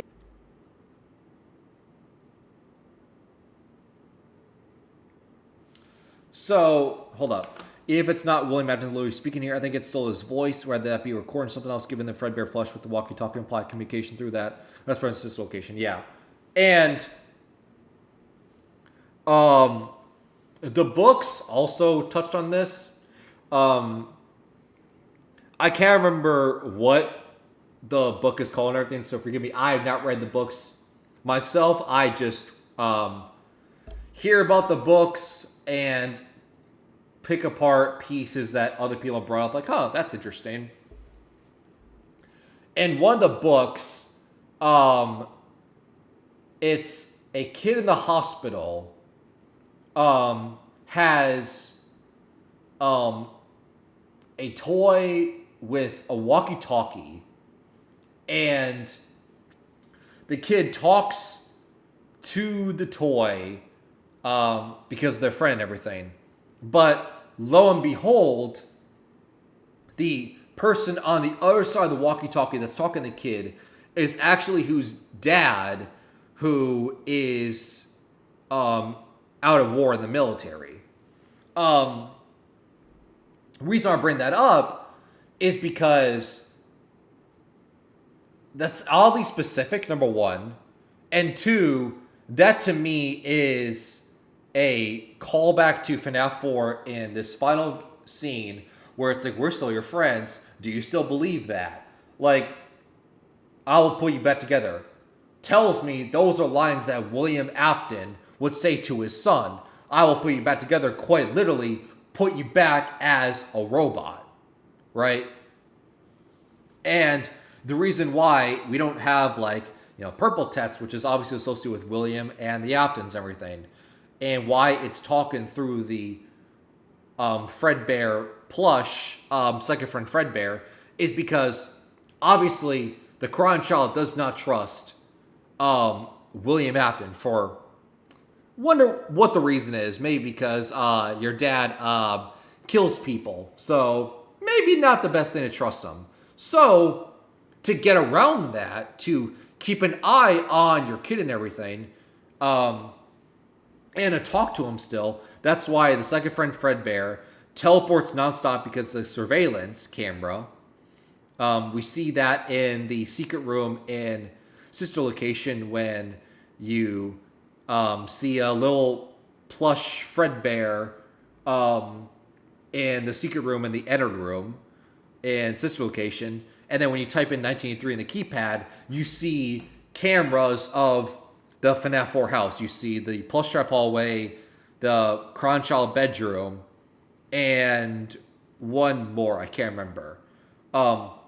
So, hold up. If it's not William Afton literally speaking here, I think it's still his voice, whether that be recording something else, given the Fredbear plush with the walkie-talkie implied communication through that. That's Princess location, yeah. And the books also touched on this. I can't remember what the book is called and everything, so forgive me. I have not read the books myself. I just hear about the books and pick apart pieces that other people brought up, like, oh, that's interesting. And one of the books, it's a kid in the hospital has a toy with a walkie-talkie, and the kid talks to the toy because they're friend and everything. But lo and behold, the person on the other side of the walkie-talkie that's talking to the kid is actually whose dad, who is out of war in the military. Reason I bring that up is because that's oddly specific, number one. And two, that to me is a callback to FNAF 4 in this final scene where it's like, we're still your friends. Do you still believe that? Like, I will put you back together. Tells me those are lines that William Afton would say to his son. I will put you back together, quite literally, put you back as a robot. Right? And the reason why we don't have, like, purple text, which is obviously associated with William and the Aftons and everything, and why it's talking through the Fredbear plush, second friend Fredbear, is because obviously the crying child does not trust William Afton for wonder what the reason is. Maybe because your dad kills people, so maybe not the best thing to trust him. So to get around that, to keep an eye on your kid and everything, and to talk to him still. That's why the second friend Fredbear teleports nonstop because of the surveillance camera. We see that in the secret room in Sister Location when you see a little plush Fredbear in the secret room in the edit room in Sister Location. And then when you type in 1983 in the keypad, you see cameras of the FNAF 4 house. You see the plush trap hallway, the crying child bedroom, and one more. I can't remember. But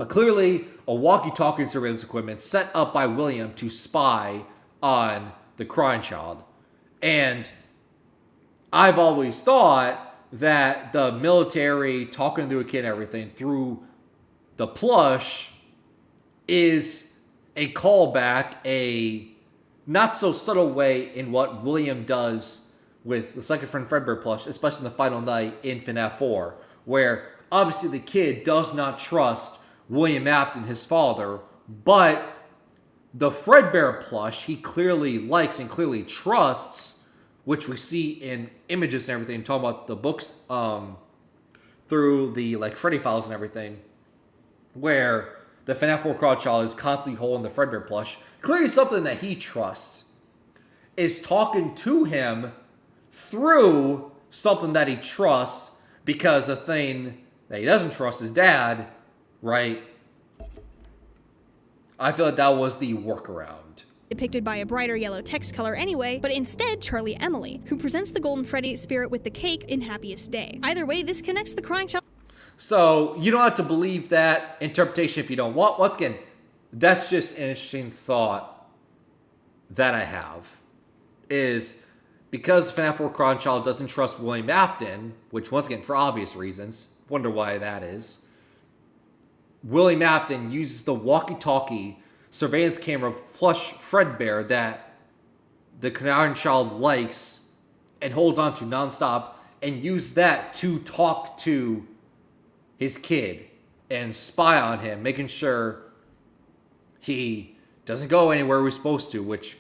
clearly, a walkie-talkie surveillance equipment set up by William to spy on the crying child. And I've always thought that the military talking to a kid and everything through the plush is a callback, a not so subtle way in what William does with the second friend Fredbear plush, especially in the final night in FNAF 4, where obviously the kid does not trust William Afton, his father, but the Fredbear plush he clearly likes and clearly trusts, which we see in images and everything, talking about the books through the Freddy files and everything, where the FNAF 4 crowd child is constantly holding the Fredbear plush. Clearly something that he trusts is talking to him through something that he trusts, because a thing that he doesn't trust his dad, right? I feel like that was the workaround. Depicted by a brighter yellow text color anyway, but instead Charlie Emily, who presents the Golden Freddy spirit with the cake in Happiest Day. Either way, this connects the crying child. So you don't have to believe that interpretation if you don't want. Once again, that's just an interesting thought that I have. Is because FNAF 4 Cron Child doesn't trust William Afton, which once again, for obvious reasons, wonder why that is, William Afton uses the walkie-talkie surveillance camera plush Fredbear that the Cron Child likes and holds on to nonstop, and use that to talk to his kid and spy on him, making sure he doesn't go anywhere we're supposed to, which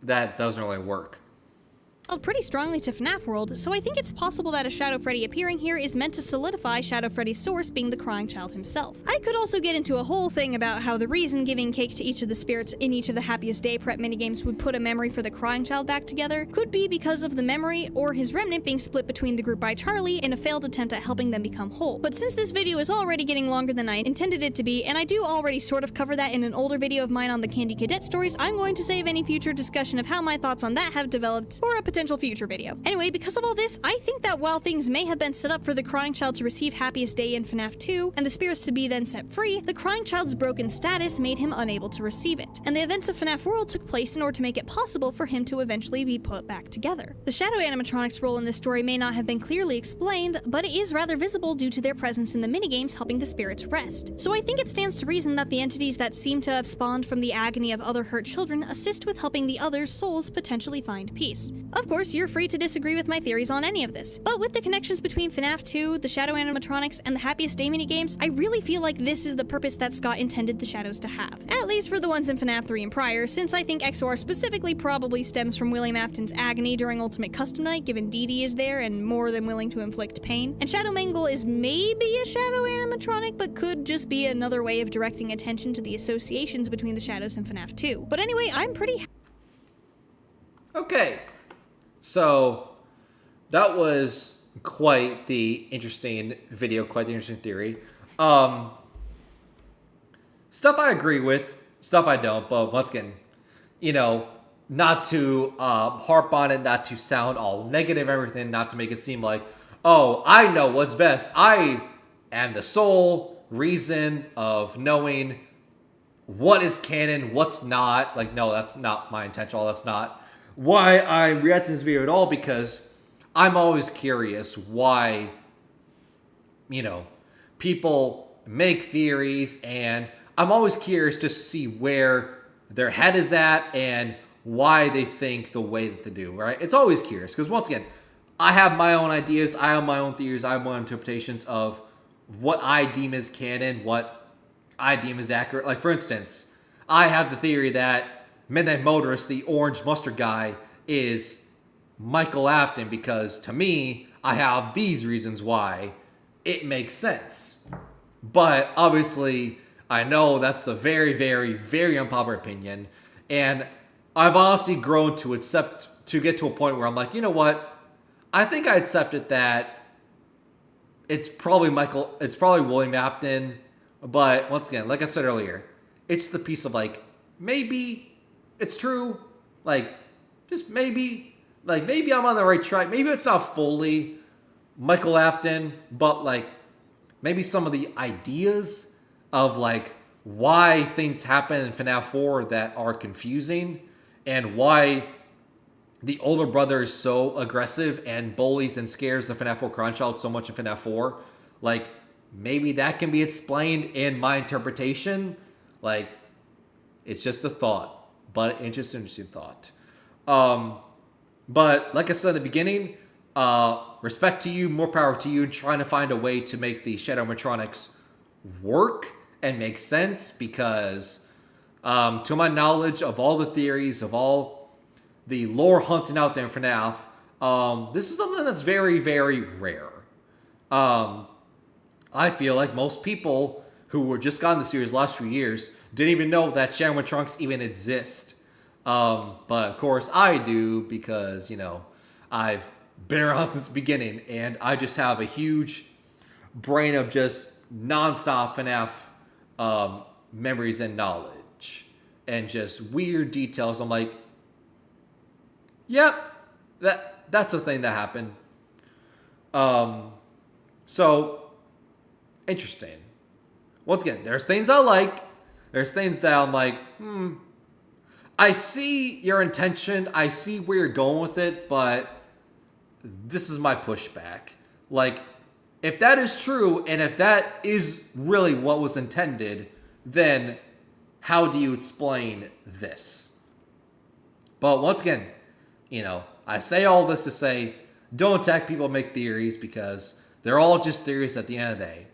that doesn't really work. Pretty strongly to FNAF World, so I think it's possible that a Shadow Freddy appearing here is meant to solidify Shadow Freddy's source being the crying child himself. I could also get into a whole thing about how the reason giving cake to each of the spirits in each of the Happiest Day prep minigames would put a memory for the crying child back together could be because of the memory or his remnant being split between the group by Charlie in a failed attempt at helping them become whole. But since this video is already getting longer than I intended it to be, and I do already sort of cover that in an older video of mine on the Candy Cadet stories, I'm going to save any future discussion of how my thoughts on that have developed for a potential future video. Anyway, because of all this, I think that while things may have been set up for the crying child to receive Happiest Day in FNAF 2, and the spirits to be then set free, the crying child's broken status made him unable to receive it, and the events of FNAF World took place in order to make it possible for him to eventually be put back together. The Shadow Animatronics' role in this story may not have been clearly explained, but it is rather visible due to their presence in the minigames helping the spirits rest. So I think it stands to reason that the entities that seem to have spawned from the agony of other hurt children assist with helping the others' souls potentially find peace. Of course, you're free to disagree with my theories on any of this, but with the connections between FNAF 2, the Shadow Animatronics, and the Happiest Day minigames, I really feel like this is the purpose that Scott intended the shadows to have. At least for the ones in FNAF 3 and prior, since I think XOR specifically probably stems from William Afton's agony during Ultimate Custom Night, given Dee Dee is there and more than willing to inflict pain, and Shadow Mangle is maybe a Shadow Animatronic, but could just be another way of directing attention to the associations between the shadows in FNAF 2. But anyway, I'm pretty Okay, so that was quite the interesting video, quite the interesting theory. Stuff I agree with, stuff I don't, but once again, not to harp on it, not to sound all negative, everything, not to make it seem like, oh, I know what's best. I am the sole reason of knowing what is canon, what's not. Like, no, that's not my intention. That's not why I'm reacting to this video at all, because I'm always curious why, people make theories, and I'm always curious to see where their head is at and why they think the way that they do, right? It's always curious, because once again, I have my own ideas, I have my own theories, I have my own interpretations of what I deem as canon, what I deem as accurate. Like, for instance, I have the theory that Midnight Motorist, the orange mustard guy, is Michael Afton, because to me, I have these reasons why it makes sense. But obviously, I know that's the very, very, very unpopular opinion, and I've honestly grown to get to a point where I'm like, you know what? I think I accepted that it's probably William Afton, but once again, like I said earlier, it's the piece of like, maybe it's true, like, just maybe I'm on the right track. Maybe it's not fully Michael Afton, but like maybe some of the ideas of like why things happen in FNAF 4 that are confusing, and why the older brother is so aggressive and bullies and scares the FNAF 4 Cron Child so much in FNAF 4. Like, maybe that can be explained in my interpretation. Like, it's just a thought. But interesting thought. But like I said at the beginning, respect to you, more power to you, trying to find a way to make the Shadow Animatronics work and make sense, because to my knowledge of all the theories, of all the lore hunting out there in FNAF, this is something that's very, very rare. I feel like most people who were just got in the series the last few years didn't even know that Shadow Animatronics even exist. But of course I do, because, I've been around since the beginning, and I just have a huge brain of just nonstop FNAF memories and knowledge, and just weird details. I'm like, yep, that's a thing that happened. So interesting. Once again, there's things I like. There's things that I'm like, I see your intention. I see where you're going with it, but this is my pushback. Like, if that is true, and if that is really what was intended, then how do you explain this? But once again, I say all this to say, don't attack people who make theories because they're all just theories at the end of the day.